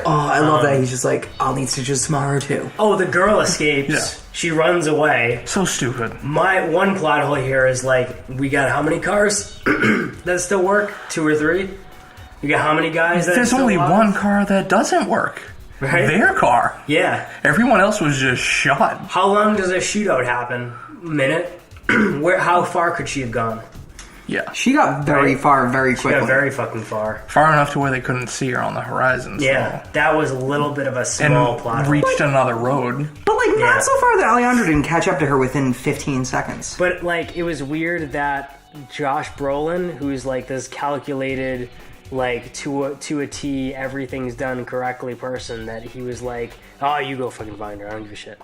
I love that. He's just like, I'll need stitches tomorrow too. Oh, the girl escapes. Yeah. She runs away. So stupid. My one plot hole here is like, we got how many cars that still work? 2 or 3? You got how many guys that There's still only alive? one car that doesn't work. Right? Their car. Yeah. Everyone else was just shot. How long does a shootout happen? Minute? How far could she have gone? Yeah. She got very Right. far very She quickly. got very fucking far. Far enough to where they couldn't see her on the horizon. Yeah, So. that was a little bit of a small And plot hole. reached another road. But like, Yeah. not so far that Alejandro didn't catch up to her within 15 seconds. But like, it was weird that Josh Brolin, who's like this calculated, like to a T, everything's done correctly person, that he was like, oh, you go fucking find her. I don't give a shit.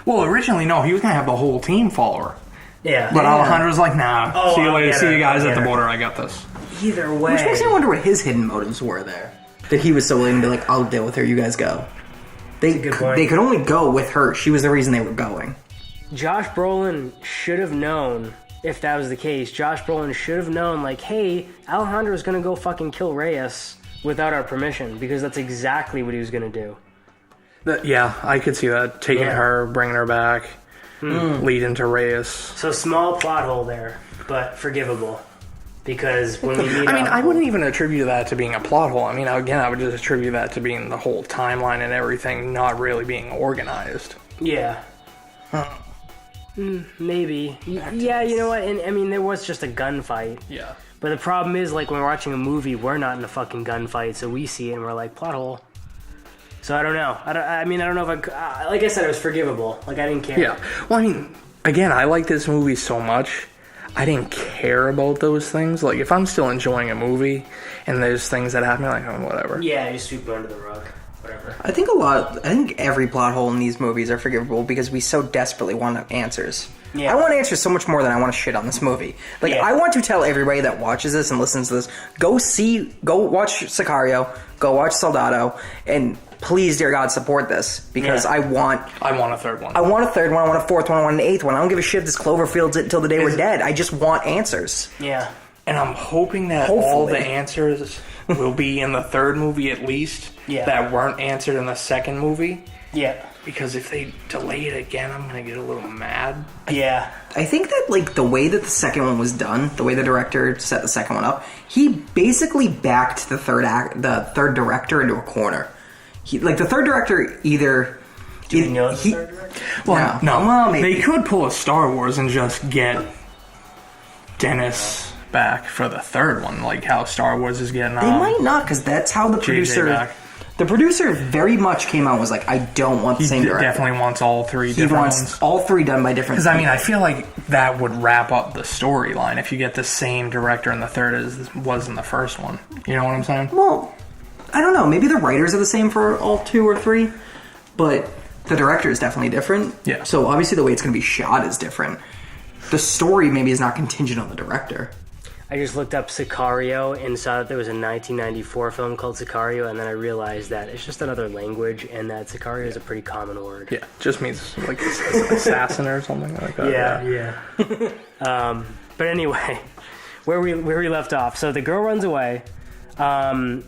Well, originally, no, he was going to have the whole team follow her. Yeah. But Alejandro's like, nah. Oh, see you I'll later. get See her. you guys I'll at the get her. border. I got this. Either way. Which makes me wonder what his hidden motives were there. That he was so willing to be like, I'll deal with her, you guys go. They, That's a good point. they could only go with her. She was the reason they were going. Josh Brolin should have known, if that was the case, Josh Brolin should have known, like, hey, Alejandro's gonna go fucking kill Reyes without our permission, because that's exactly what he was gonna do. Yeah, I could see that. Taking Yeah. her, bringing her back, leading to Reyes. So small plot hole there, but forgivable. Because when we meet I mean, up- I wouldn't even attribute that to being a plot hole. I mean, again, I would just attribute that to being the whole timeline and everything not really being organized. Yeah. Maybe. Yeah, you know what? And I mean, there was just a gunfight. Yeah. But the problem is, like, when we're watching a movie, we're not in a fucking gunfight, so we see it and we're like, plot hole. So I don't know. I mean, I don't know if like I said, it was forgivable. Like, I didn't care. Yeah. Well, I mean, again, I like this movie so much. I didn't care about those things. Like, if I'm still enjoying a movie and there's things that happen, like, oh, whatever. Yeah, you sweep it under the rug. Whatever. I think every plot hole in these movies are forgivable because we so desperately want answers. Yeah. I want answers so much more than I want to shit on this movie. Like, Yeah. I want to tell everybody that watches this and listens to this, go watch Sicario, go watch Soldado, and please, dear God, support this because Yeah. I want a third one. a third one, I want a fourth one, I want an eighth one. I don't give a shit if this Cloverfield's it until the day we're dead. I just want answers. Yeah. And I'm hoping that all Hopefully. the answers will be in the third movie at least Yeah. that weren't answered in the second movie. Yeah. Because if they delay it again, I'm going to get a little mad. Yeah. I think that, like, the way that the second one was done, the way the director set the second one up, he basically backed the third director into a corner. The third director either... Do we know the third director? Well, No. Well, maybe. They could pull a Star Wars and just get Dennis back for the third one, like how Star Wars is getting They might not, because that's how the producer... back. The producer very much came out and was like, I don't want the same director. He definitely wants all three different ones. He wants all three done by different Because, I mean, I feel like that would wrap up the storyline if you get the same director in the third as was in the first one. You know what I'm saying? Well, I don't know. Maybe the writers are the same for all two or three, but the director is definitely different. Yeah. So obviously the way it's going to be shot is different. The story maybe is not contingent on the director. I just looked up Sicario and saw that there was a 1994 film called Sicario, and then I realized that it's just another language, and that Sicario is a pretty common word. Yeah, just means like assassin or something like that. Yeah. But anyway, where we left off. So the girl runs away. Josh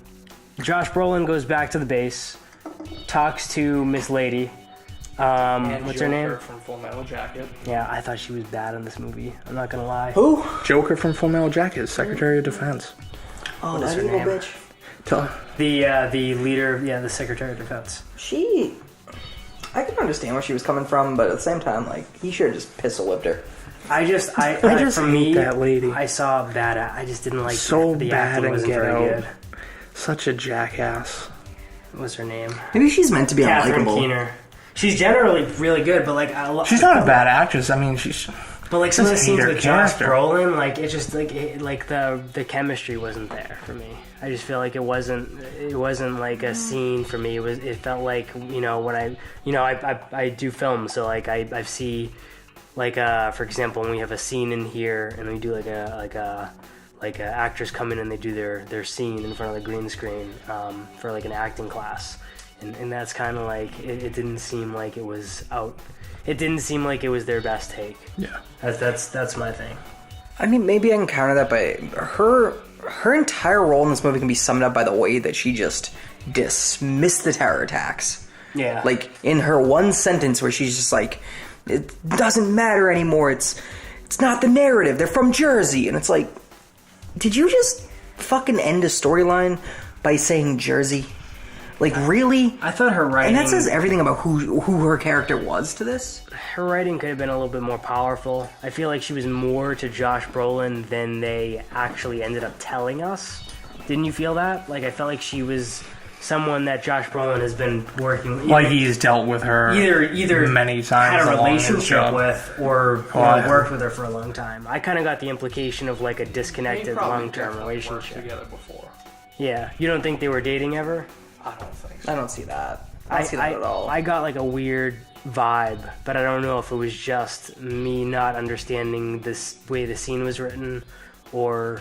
Brolin goes back to the base, talks to Miss Lady. What's her name? From Full Metal Jacket. Yeah, I thought she was bad in this movie. I'm not gonna lie. Who? Joker from Full Metal Jacket, Secretary of Defense. Oh, What is that her evil name? bitch. The leader, the Secretary of Defense. I can understand where she was coming from, but at the same time, like, he should have just pistol whipped her. I just for hate me, that lady. I saw bad. I just didn't like So the bad acting and wasn't get very out. good. Such a jackass. What's her name? Maybe she's meant to be Catherine unlikable. Keener. She's generally really good, but like She's not a bad actress. I mean, she's... But like some of the Just hate scenes her with Josh character. Brolin, like it just like the chemistry wasn't there for me. I just feel like it wasn't like a scene for me. It felt like when I do film, so like I see like for example when we have a scene in here and we do like a actors come in and they do their scene in front of the green screen for like an acting class. And that's kind of like it didn't seem like it was out. It didn't seem like it was their best take. Yeah. That's my thing. I mean, maybe I can counter that by her entire role in this movie can be summed up by the way that she just dismissed the terror attacks. Yeah. Like, in her one sentence where she's just like, it doesn't matter anymore, it's not the narrative, they're from Jersey. And it's like, did you just fucking end a storyline by saying Jersey? Like, really? I thought her writing... And that says everything about who her character was to this. Her writing could have been a little bit more powerful. I feel like she was more to Josh Brolin than they actually ended up telling us. Didn't you feel that? Like, I felt like she was someone that Josh Brolin has been working with. Like he's dealt with her Either many times. had a along his relationship job. with or yeah. worked with her for a long time. I kind of got the implication of like a disconnected long-term relationship. Together before. Yeah. You don't think they were dating ever? I don't think so. I don't see that. I don't see that at all. I got like a weird vibe, but I don't know if it was just me not understanding this way the scene was written or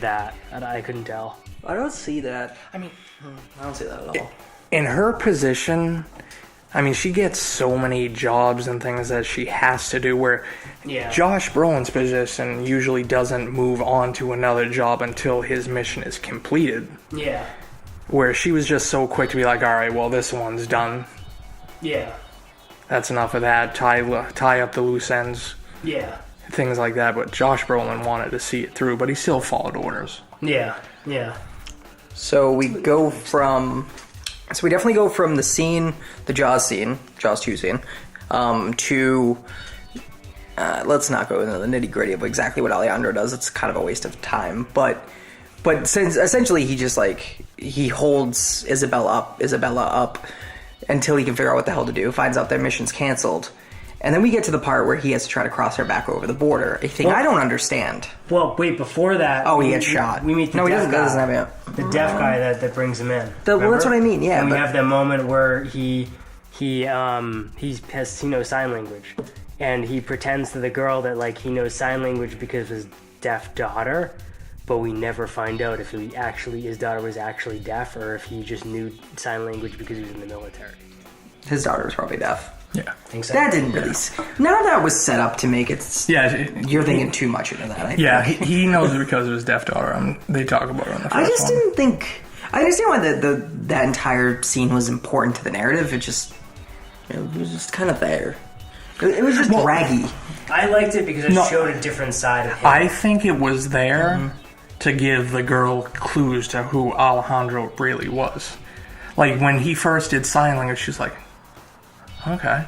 that. I couldn't tell. I don't see that. I mean, I don't see that at all. In her position, I mean, she gets so many jobs and things that she has to do where Yeah. Josh Brolin's position usually doesn't move on to another job until his mission is completed. Yeah. Where she was just so quick to be like, all right, well, this one's done. Yeah. That's enough of that. Tie up the loose ends. Yeah. Things like that. But Josh Brolin wanted to see it through, but he still followed orders. Yeah. Yeah. So we definitely go from the scene, the Jaws scene, Jaws 2 scene, to let's not go into the nitty gritty of exactly what Alejandro does. It's kind of a waste of time, but since essentially he just like he holds Isabella up until he can figure out what the hell to do, finds out their mission's canceled. And then we get to the part where he has to try to cross her back over the border. A thing I don't understand. Well, wait, before that... Oh, he gets shot. We meet the No, he deaf doesn't guy. have it. The deaf guy that brings him in. Well, that's what I mean, yeah. And we but- have that moment where he knows sign language. And he pretends to the girl that, like, he knows sign language because of his deaf daughter. But we never find out if his daughter was actually deaf or if he just knew sign language because he was in the military. His daughter was probably deaf. Yeah. Think so? That didn't really... None of that was set up to make it... Yeah. You're thinking too much into that, I think. Yeah, he knows because of his deaf daughter. They talk about it on the first I just one. didn't think... I understand why that entire scene was important to the narrative. It was just kind of there. It was just draggy. I liked it because it showed a different side of him. I think it was there to give the girl clues to who Alejandro really was. Like, when he first did sign language, she's like, okay,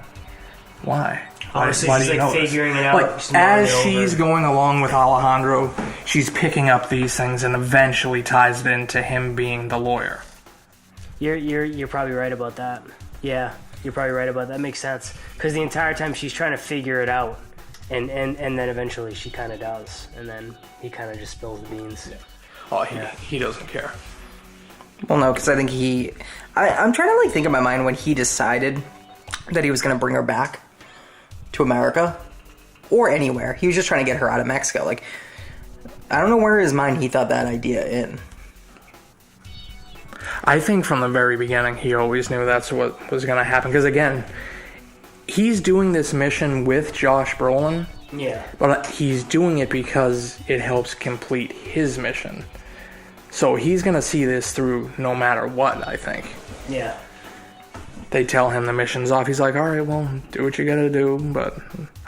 why? Oh, so Why she's do you like know this? figuring it out. Like, She's mulling as it she's over. going along with Alejandro, she's picking up these things and eventually ties it into him being the lawyer. You're probably right about that. Yeah, you're probably right about that. Makes sense. Because the entire time she's trying to figure it out, and then eventually she kind of does, and then he kind of just spills the beans. Yeah. Oh, he doesn't care. Well, no, because I think I'm trying to think in my mind when he decided that he was going to bring her back to America or anywhere. He was just trying to get her out of Mexico. Like, I don't know where in his mind he thought that idea in. I think from the very beginning he always knew that's what was going to happen. Because again, he's doing this mission with Josh Brolin. Yeah. But he's doing it because it helps complete his mission. So he's going to see this through no matter what, I think. Yeah. They tell him the mission's off. He's like, all right, well, do what you got to do, but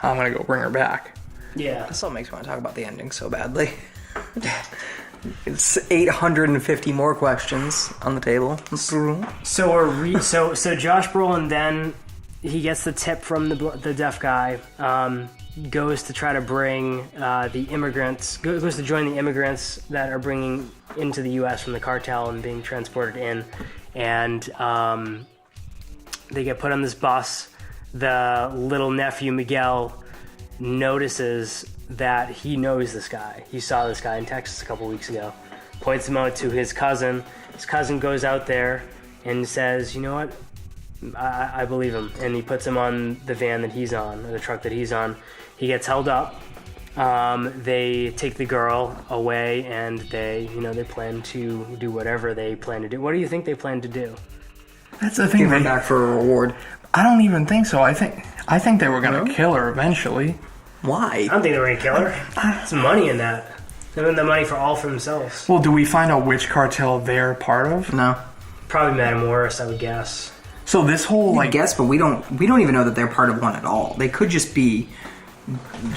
I'm going to go bring her back. Yeah. This all makes me want to talk about the ending so badly. It's 850 more questions on the table. So Josh Brolin then he gets the tip from the deaf guy, goes to try to bring the immigrants, goes to join the immigrants that are bringing into the U.S. from the cartel and being transported in, and they get put on this bus. The little nephew Miguel notices that he knows this guy. He saw this guy in Texas a couple weeks ago. Points him out to his cousin. His cousin goes out there and says, you know what? I believe him. And he puts him on the van that he's on, or the truck that he's on. He gets held up. They take the girl away, and they plan to do whatever they plan to do. What do you think they plan to do? That's the thing. Give her back for a reward. I don't even think so. I think they were going to kill her eventually. Why? I don't think they were going to kill her. There's money in that. They want the money all for themselves. Well, do we find out which cartel they're part of? No. Probably Matamoros, I would guess. So this whole I guess, but we don't even know that they're part of one at all. They could just be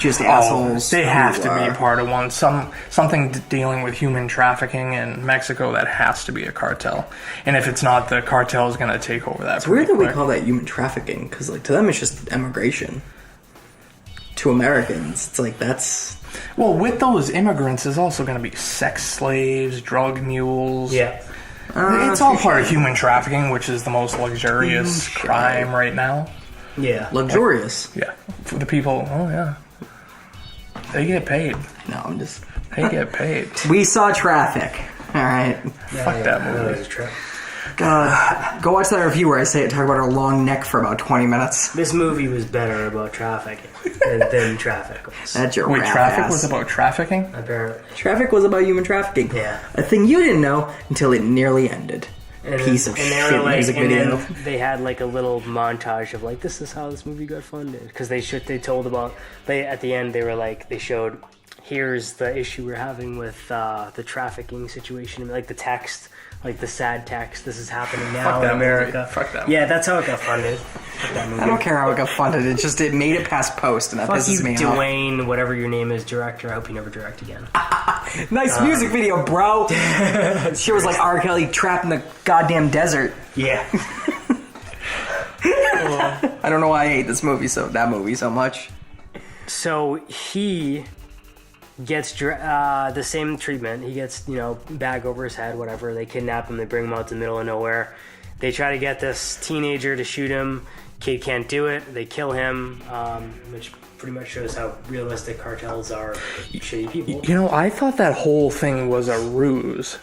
assholes. They have to be part of one. Something dealing with human trafficking in Mexico that has to be a cartel. And if it's not, the cartel is going to take over that. It's weird that we call that human trafficking, because to them it's just immigration. To Americans, it's that's... Well, with those immigrants, there's also going to be sex slaves, drug mules. Yeah. It's all part of human trafficking, which is the most luxurious crime right now. Yeah. Luxurious. Yeah. For the people, they get paid. No, I'm just... They get paid. We saw Traffic. All right. Fuck that movie. That was a trip. God, go watch that review where I talk about her long neck for about 20 minutes. This movie was better about traffic than Traffic was. That's your Wait, rap Traffic ass. was about trafficking? Apparently. Traffic was about human trafficking. Yeah. A thing you didn't know until it nearly ended. Piece of shit music video. Then they had a little montage of this is how this movie got funded, because they told about at the end they showed, here's the issue we're having with the trafficking situation, the text, the sad text, this is happening now in America. Movie. Fuck that movie. Yeah, that's how it got funded. Fuck that movie. I don't care how it got funded. It made it past post, and that Fuck pisses you, me off. Dwayne, whatever your name is, director. I hope you never direct again. Nice music video, bro. She was like R. Kelly trapped in the goddamn desert. Yeah. I don't know why I hate that movie so much. So he gets the same treatment. He gets, bag over his head, whatever. They kidnap him. They bring him out to the middle of nowhere. They try to get this teenager to shoot him. Kid can't do it. They kill him, which pretty much shows how realistic cartels are shitty people. I thought that whole thing was a ruse.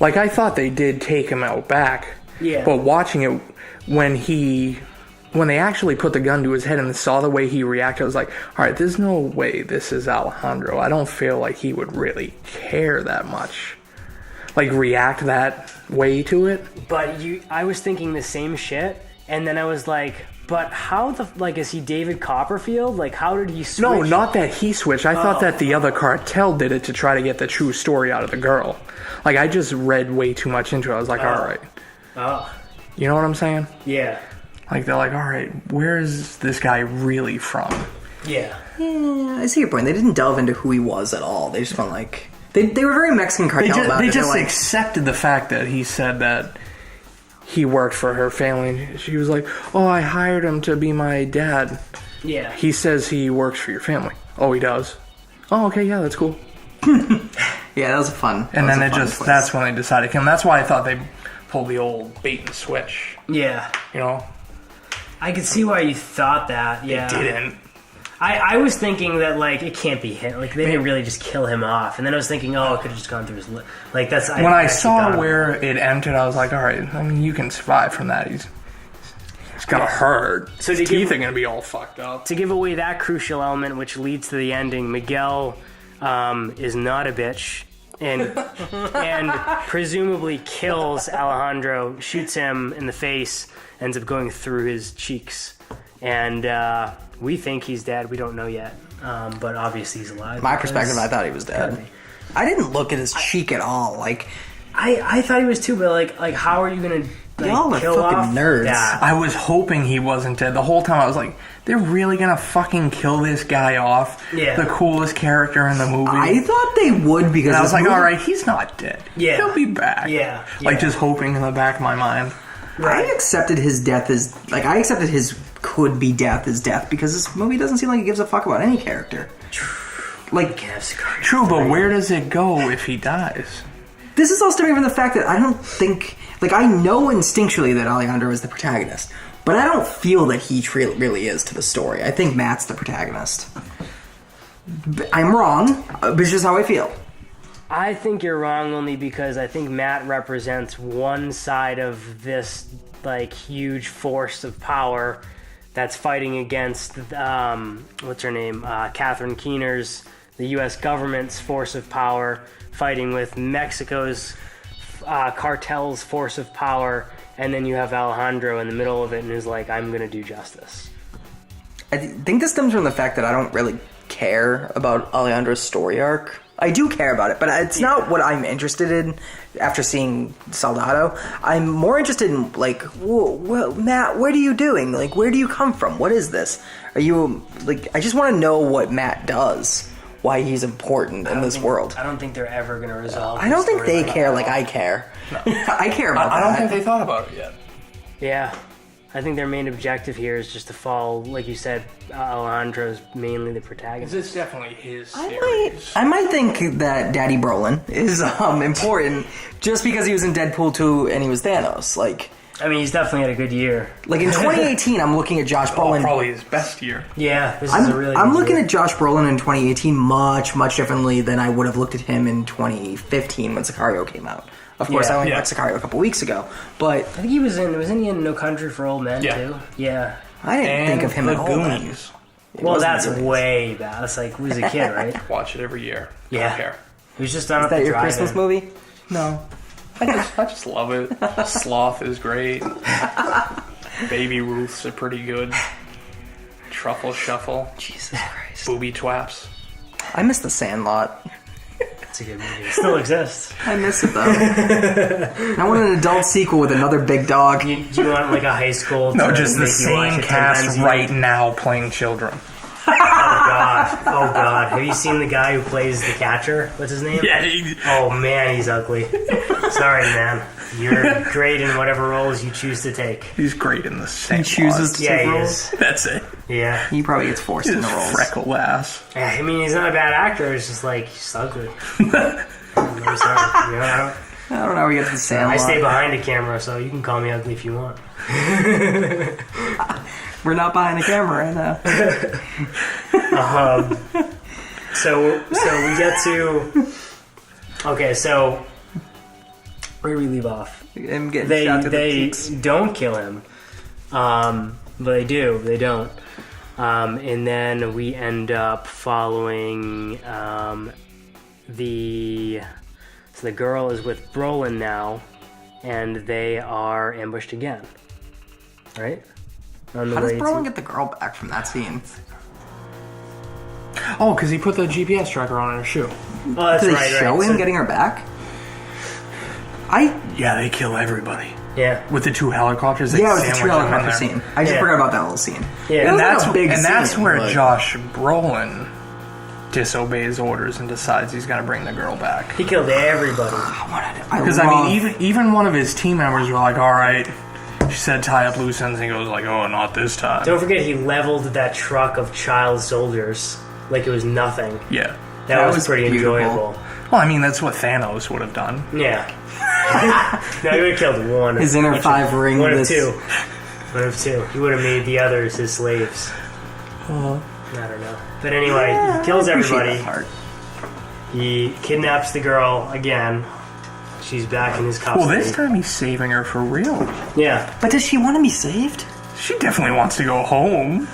I thought they did take him out back. Yeah. But watching it, when they actually put the gun to his head and saw the way he reacted, I was like, all right, there's no way this is Alejandro. I don't feel like he would really care that much. React that way to it. But I was thinking the same shit, and then I was like, but how is he David Copperfield? How did he switch? No, not that he switched. I thought that the other cartel did it to try to get the true story out of the girl. I just read way too much into it. I was like, all right. Oh. You know what I'm saying? Yeah. They're like, all right, where is this guy really from? Yeah. Yeah, I see your point. They didn't delve into who he was at all. They just went They were very Mexican cartel about it. They just accepted the fact that he said that he worked for her family. She was like, oh, I hired him to be my dad. Yeah. He says he works for your family. Oh, he does? Oh, okay, yeah, that's cool. Yeah, that was fun. And then that's when they decided to kill him. That's why I thought they pull the old bait and switch. Yeah. You know? I could see why you thought that. Yeah. It didn't. I was thinking that, like, it can't be him. Like, they didn't really just kill him off. And then I was thinking, oh, it could have just gone through his like, that's... When I saw where it ended, I was like, all right, I mean, you can survive from that. He's gonna hurt. So his teeth are gonna be all fucked up. To give away that crucial element, which leads to the ending, Miguel is not a bitch. And presumably kills Alejandro, shoots him in the face, ends up going through his cheeks. And we think he's dead. We don't know yet. But obviously he's alive. My perspective, I thought he was dead. I didn't look at his cheek at all. Like, I thought he was too, but like how are you gonna y'all are kill fucking off nerds. that? I was hoping he wasn't dead. The whole time I was like, they're really gonna fucking kill this guy off? Yeah. The coolest character in the movie. I thought they would because And I was this like, movie- all right, he's not dead. Yeah. He'll be back. Yeah. Like, just hoping in the back of my mind. I accepted his death as I accepted his could be death as death because this movie doesn't seem like it gives a fuck about any character. Like, True, but where does it go if he dies? this is all stemming from the fact that I don't think, like, I know instinctually that Alejandro is the protagonist, but I don't feel that he really is to the story. I think Matt's the protagonist. I'm wrong, but it's just how I feel. I think you're wrong only because I think Matt represents one side of this, like, huge force of power that's fighting against, what's her name, Catherine Keener's, the U.S. government's force of power, fighting with Mexico's cartel's force of power, and then you have Alejandro in the middle of it and is like, I'm going to do justice. I think this stems from the fact that I don't really care about Alejandro's story arc. I do care about it, but it's not what I'm interested in after seeing Soldado. I'm more interested in, like, well, Matt, what are you doing? Like, where do you come from? What is this? Are you, like, I just want to know what Matt does, why he's important in this world. I don't think they're ever going to resolve I don't think they like care like I care. No. I care about I that. don't think they thought about it yet. Yeah. I think their main objective here is just to follow, like you said, Alejandro's mainly the protagonist. It's definitely his series. I might think that Daddy Brolin is important just because he was in Deadpool 2 and he was Thanos. Like, I mean, he's definitely had a good year. Like in 2018, I'm looking at Josh Brolin. Probably his best year. Yeah, this is a really I'm good looking year. at Josh Brolin in 2018 much differently than I would have looked at him in 2015 when Sicario came out. Of course, I only watched Sicario a couple weeks ago, but I think he wasn't he in No Country for Old Men too? Yeah. I didn't think of him the at all. then. Goonies. Well, that's way back. That's like, we was a kid, right? Watch it every year. Yeah. I don't care. He was just on Is at that the your drive-in. Christmas movie? No. I just love it. Sloth is great. Baby Ruth's are pretty good. Truffle Shuffle. Jesus Christ. Booby Twaps. I miss The Sandlot. It's a good movie. It still exists. I miss it though. I want an adult sequel with another big dog. Do you want like a high school? No, to just the make you watch same it 10 cast times a right year? now playing children. Oh god. Oh god. Have you seen the guy who plays the catcher? What's his name? Yeah. Oh man, he's ugly. Sorry, man. You're great in whatever roles you choose to take. He's great in the same He chooses to Yeah, take he roles. is. That's it. Yeah. He probably gets forced His into roles. freckled ass. Yeah, I mean, he's not a bad actor. It's just like he's ugly. I'm sorry. You know, I I don't know how we get to The Sandlot. stay behind the camera, so you can call me ugly if you want. We're not behind the camera right now. So we get to. Okay, so where do we leave off? Him getting shot to the They cheeks. don't kill him, but they do. They don't, and then we end up following So the girl is with Brolin now, and they are ambushed again. Right? On the How does way Brolin to- get the girl back from that scene? Oh, because he put the GPS tracker on her shoe. Oh, that's Did they right. show right. him So- getting her back? Yeah, they kill everybody. Yeah. With the two helicopters, they Yeah, it was the sandwich true them in helicopter there. scene. I just Yeah. forgot about that little scene. Yeah. It And was like that's a big that's scene, where but- Josh Brolin disobeys orders and decides he's got to bring the girl back. He killed everybody. Because I mean, even one of his team members were like, "All right," she said, "tie up loose ends," and he goes like, "Oh, not this time." Don't forget, he leveled that truck of child soldiers like it was nothing. Yeah. That was pretty beautiful. enjoyable. Well, I mean, that's what Thanos would have done. Yeah. No, he would have killed one. His inner five ring. One of two. One of two. He would have made the others his slaves. I don't know. But anyway, he kills everybody. He kidnaps the girl again. She's back in his custody. Well, this time he's saving her for real. Yeah. But does she want to be saved? She definitely wants to go home.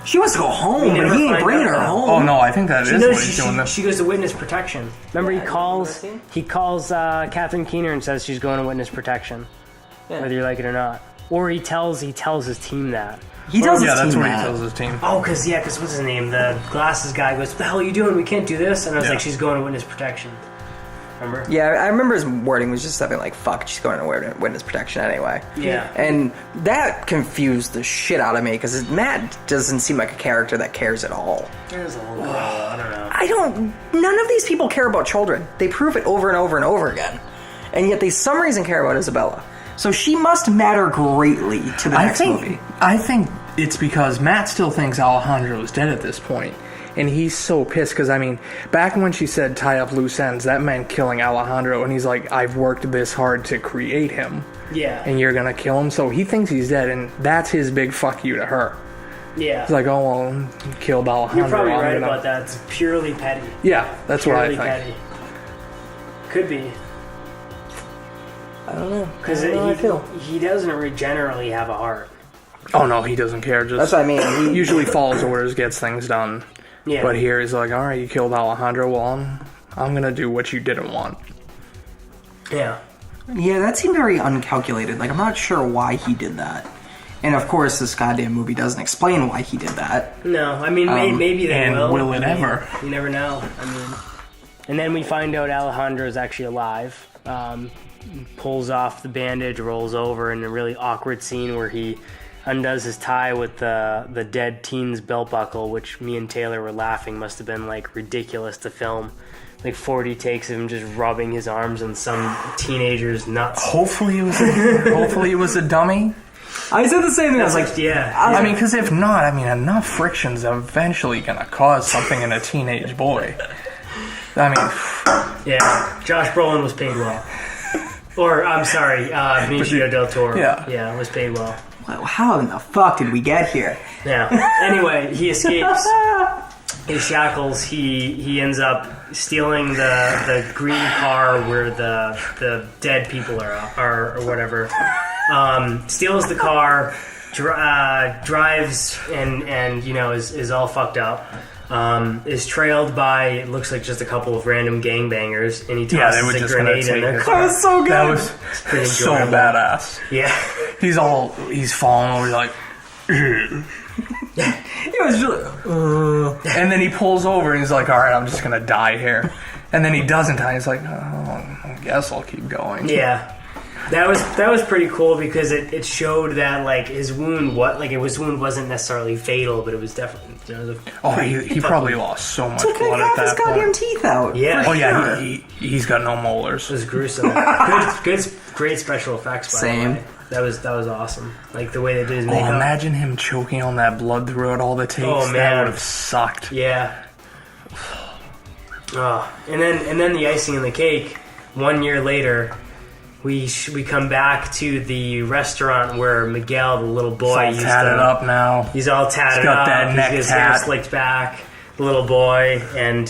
She wants to go home, but he ain't bringing her home. Oh no, I think that is what he's doing. She goes to witness protection. Remember, he calls Catherine Keener and says she's going to witness protection, whether you like it or not. Or he tells his team that. He tells his team that's what that. he tells his team. Oh, because what's his name? The glasses guy goes, "What the hell are you doing? We can't do this." And I was like, "She's going to witness protection." Remember? Yeah, I remember his wording was just something like, "Fuck, she's going to witness protection anyway." Yeah. And that confused the shit out of me because Matt doesn't seem like a character that cares at all. There's a little girl. I don't know. None of these people care about children. They prove it over and over and over again. And yet they, some reason, care about Isabella. So she must matter greatly to the next movie. I think it's because Matt still thinks Alejandro is dead at this point. And he's so pissed because, I mean, back when she said tie up loose ends, that meant killing Alejandro. And he's like, I've worked this hard to create him. Yeah. And you're going to kill him? So he thinks he's dead, and that's his big fuck you to her. Yeah. He's like, oh, well, he killed Alejandro. You're probably right about that. It's purely petty. Yeah, that's what I think. Petty. Could be. I don't know. Because he doesn't generally have a heart. Oh, no, he doesn't care. That's what I mean. He usually follows orders, gets things done. Yeah. But here he's like, all right, you killed Alejandro. Well, I'm going to do what you didn't want. Yeah. Yeah, that seemed very uncalculated. Like, I'm not sure why he did that. And, of course, this goddamn movie doesn't explain why he did that. No, I mean, maybe they will. And will it ever? You never know. I mean... And then we find out Alejandro is actually alive. Pulls off the bandage, rolls over in a really awkward scene where he undoes his tie with the dead teen's belt buckle, which me and Taylor were laughing must have been like ridiculous to film. Like 40 takes of him just rubbing his arms on some teenager's nuts. Hopefully it was a dummy. I said the same thing. I was like, yeah. I mean, because if not, I mean, enough friction's eventually going to cause something in a teenage boy. I mean... Yeah, Josh Brolin was paid well. Or, I'm sorry, Benicio del Toro. Yeah, was paid well. How in the fuck did we get here? Yeah. Anyway, he escapes his shackles. He ends up stealing the green car where the dead people are or whatever. Steals the car, drives and you know is all fucked up. Is trailed by, it looks like just a couple of random gangbangers, and he tosses a grenade in their car. That was so good. That was pretty so enjoyable. badass. Yeah. He's falling over, he's like, It was really... and then he pulls over and he's like, all right, I'm just going to die here. And then he doesn't die. He's like, oh, I guess I'll keep going. Yeah. That was pretty cool because it showed that like his wound wasn't necessarily fatal, but it was definitely he probably lost so much Took blood half at his that goddamn point. teeth out. Yeah. Oh yeah, he's got no molars. It was gruesome. Great special effects. By the way. That was awesome. Like the way they did his makeup. Imagine him choking on that blood throughout all the takes. Oh man, that would have sucked. Yeah. Oh, and then the icing on the cake. 1 year later, we come back to the restaurant where Miguel, the little boy, he's all tatted up now. He's all tatted he's got up. That neck his tat. hair slicked back. The little boy, and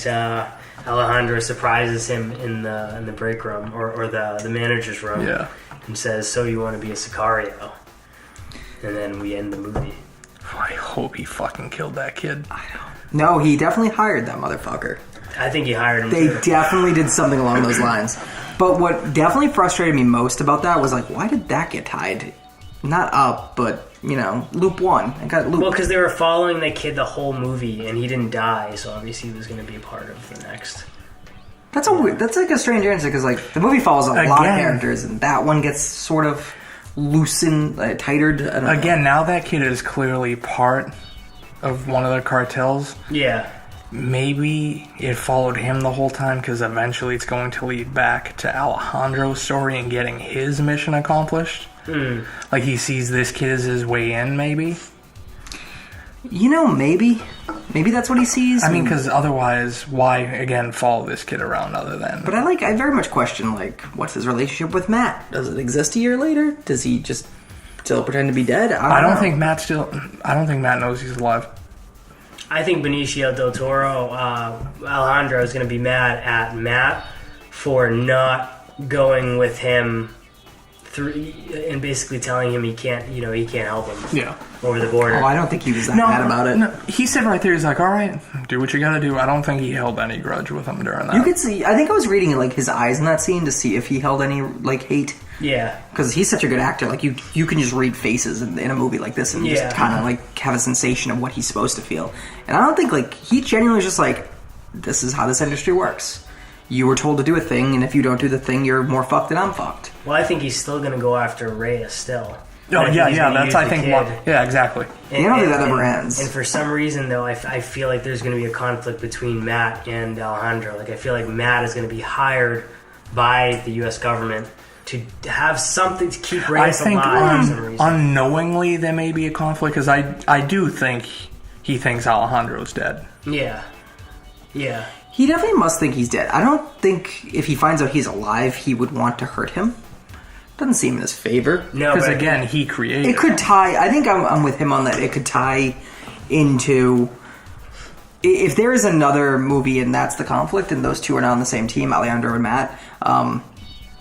Alejandro surprises him in the break room or the manager's room. Yeah. And says, "So you want to be a Sicario?" And then we end the movie. I hope he fucking killed that kid. No, he definitely hired that motherfucker. I think he hired him. They too. definitely did something along those lines. But what definitely frustrated me most about that was like, why did that get tied? Not up, but, you know, loop one. I got loop. Well, because they were following the kid the whole movie, and he didn't die, so obviously he was going to be a part of the next. That's like a strange answer, because like the movie follows a lot of characters, and that one gets sort of loosened, titered. I don't know. Again, now that kid is clearly part of one of the cartels. Yeah. Maybe it followed him the whole time because eventually it's going to lead back to Alejandro's story and getting his mission accomplished. Like he sees this kid as his way in, maybe. Maybe that's what he sees. I mean, because otherwise, why again follow this kid around other than? But I very much question what's his relationship with Matt? Does it exist a year later? Does he just still pretend to be dead? I don't think Matt knows he's alive. I think Benicio del Toro, Alejandro is going to be mad at Matt for not going with him through and basically telling him he can't help him over the border. Oh, I don't think he was that mad about it. No, he said right there, he's like, all right, do what you got to do. I don't think he held any grudge with him during that. You could see, I think I was reading his eyes in that scene to see if he held any hate. Yeah, because he's such a good actor. You can just read faces in a movie like this and just kind of have a sensation of what he's supposed to feel. And I don't think he genuinely is just this is how this industry works. You were told to do a thing, and if you don't do the thing, you're more fucked than I'm fucked. Well, I think he's still going to go after Rhea still. Oh, that's, I think, exactly. And I don't think that ever ends. And for some reason, though, I feel like there's going to be a conflict between Matt and Alejandro. I feel like Matt is going to be hired by the U.S. government to have something to keep Reyes alive for some reason. Unknowingly, there may be a conflict, because I do think he thinks Alejandro's dead. Yeah. Yeah. He definitely must think he's dead. I don't think if he finds out he's alive, he would want to hurt him. Doesn't seem in his favor. No, because again, he created it. Could tie. I think I'm with him on that. It could tie into if there is another movie and that's the conflict, and those two are not on the same team, Alejandro and Matt.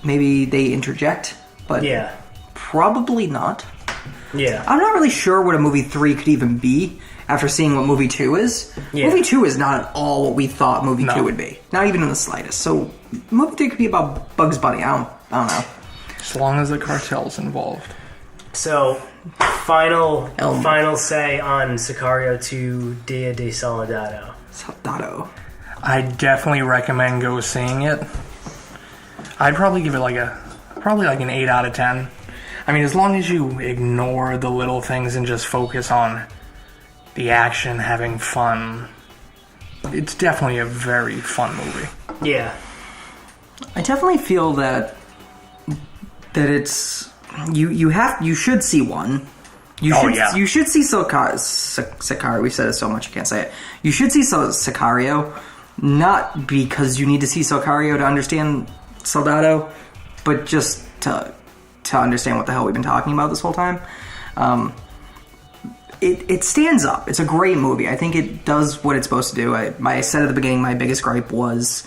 Maybe they interject, but probably not. Yeah, I'm not really sure what a movie 3 could even be after seeing what movie 2 is. Yeah. Movie 2 is not at all what we thought movie 2 would be. Not even in the slightest. So movie 3 could be about Bugs Bunny. I don't know. As long as the cartel's involved. So, final say on Sicario 2 Dia de Soldado. Soldado. I definitely recommend go seeing it. I'd probably give it an 8 out of 10. I mean, as long as you ignore the little things and just focus on the action, having fun, it's definitely a very fun movie. Yeah. I definitely feel that it's you should see one. You should see Sicario. We said it so much you can't say it. You should see Sicario, not because you need to see Sicario to understand Soldado, but just to understand what the hell we've been talking about this whole time. It stands up. It's a great movie. I think it does what it's supposed to do. I said at the beginning, my biggest gripe was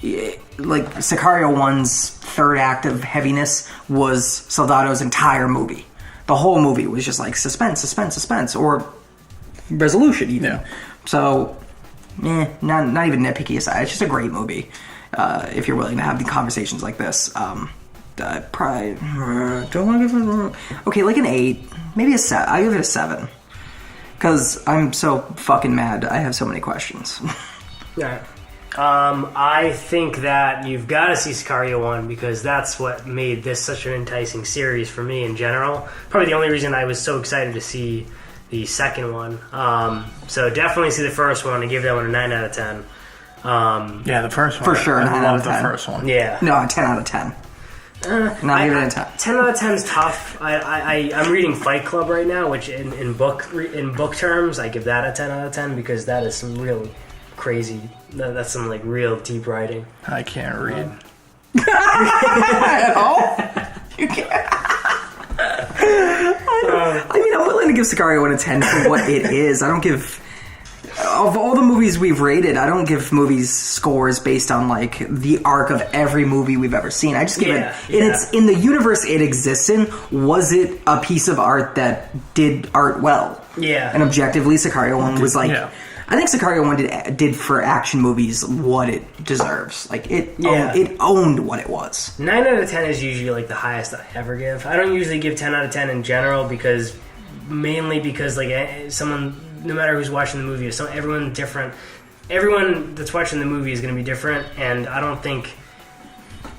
Sicario 1's third act of heaviness was Soldado's entire movie. The whole movie was just suspense, or resolution even. Yeah. So, not even nitpicky aside. It's just a great movie. If you're willing to have the conversations like this. Probably don't want to give it. Okay, an 8, maybe a 7. I give it a 7 because I'm so fucking mad. I have so many questions. Yeah. I think that you've got to see Sicario 1 because that's what made this such an enticing series for me in general. Probably the only reason I was so excited to see the second one. So definitely see the first one and give that one a 9 out of 10. The first one. For sure, I 9 out of 10. The first one. Yeah. No, 10 out of 10. Not even a 10. 10 out of 10 is tough. I'm reading Fight Club right now, which in book terms, I give that a 10 out of 10 because that is some real crazy. That's some real deep writing. I can't read. At all? You can't. I'm willing to give Sicario 1 a 10 for what it is. I don't give. Of all the movies we've rated, I don't give movies scores based on the arc of every movie we've ever seen. I just give it in the universe it exists in. Was it a piece of art that did art well? Yeah. And objectively, Sicario 1 was I think Sicario 1 did for action movies what it deserves. It owned what it was. 9 out of 10 is usually the highest I ever give. I don't usually give 10 out of 10 in general mainly because someone, no matter who's watching the movie, everyone's different. Everyone that's watching the movie is going to be different, and I don't think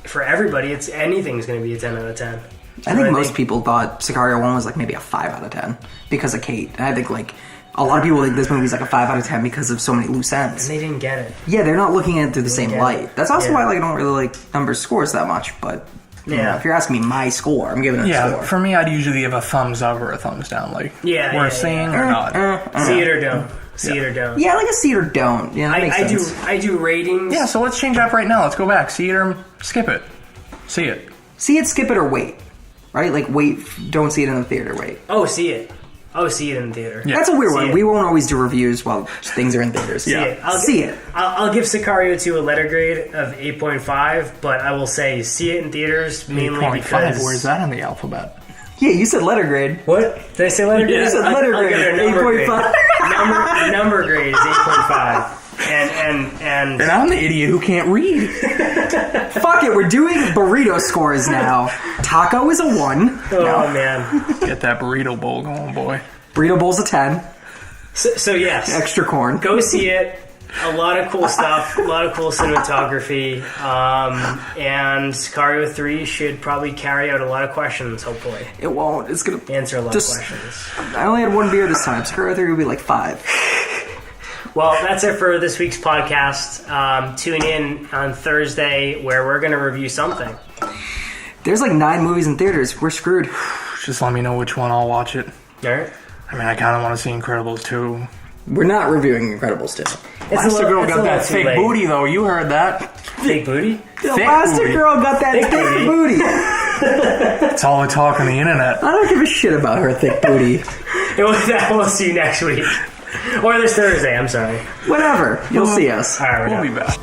for everybody anything's going to be a 10 out of 10. I think most people thought Sicario 1 was maybe a 5 out of 10 because of Kate. And I think a lot of people think this movie's a 5 out of 10 because of so many loose ends. And they didn't get it. Yeah, they're not looking at it through the same light. That's also why I don't really like number scores that much, but You know, if you're asking me my score, I'm giving it a score. For me, I'd usually give a thumbs up or a thumbs down. Like, we're seeing or not. See it or don't. See it or don't. Yeah, like a see it or don't. Yeah, that makes sense. I do ratings. Yeah, so let's change up right now. Let's go back. See it or skip it. See it. See it, skip it, or wait. Right? Like, wait, don't see it in the theater, wait. Oh, see it. Oh, see it in the theater. Yeah. That's a weird one. We won't always do reviews while things are in theaters. Yeah. See it. I'll give Sicario 2 a letter grade of 8.5, but I will say see it in theaters mainly because... Where's that in the alphabet? Yeah, you said letter grade. What? Did I say letter grade? You said letter grade. 8.5. Number grade is 8.5. And I'm the idiot who can't read. Fuck it, we're doing burrito scores now. Taco is a 1. Oh, man. Get that burrito bowl going, boy. Burrito bowl's a 10. So yes. Extra corn. Go see it. A lot of cool stuff. A lot of cool cinematography. And Sicario 3 should probably carry out a lot of questions, hopefully. It won't. It's going to answer a lot of questions. I only had 1 beer this time. Sicario 3 will be like 5. Well, that's it for this week's podcast. Tune in on Thursday where we're going to review something. There's like 9 movies in theaters. We're screwed. Just let me know which one. I'll watch it. All right. I mean, I kind of want to see Incredibles 2. We're not reviewing Incredibles 2. Elastigirl got that thick booty, though. You heard that. Thick booty? Elastigirl got that thick booty. It's all the talk on the internet. I don't give a shit about her thick booty. We'll see you next week. Or this Thursday, I'm sorry. Whatever. You'll see us. All right, we'll be back.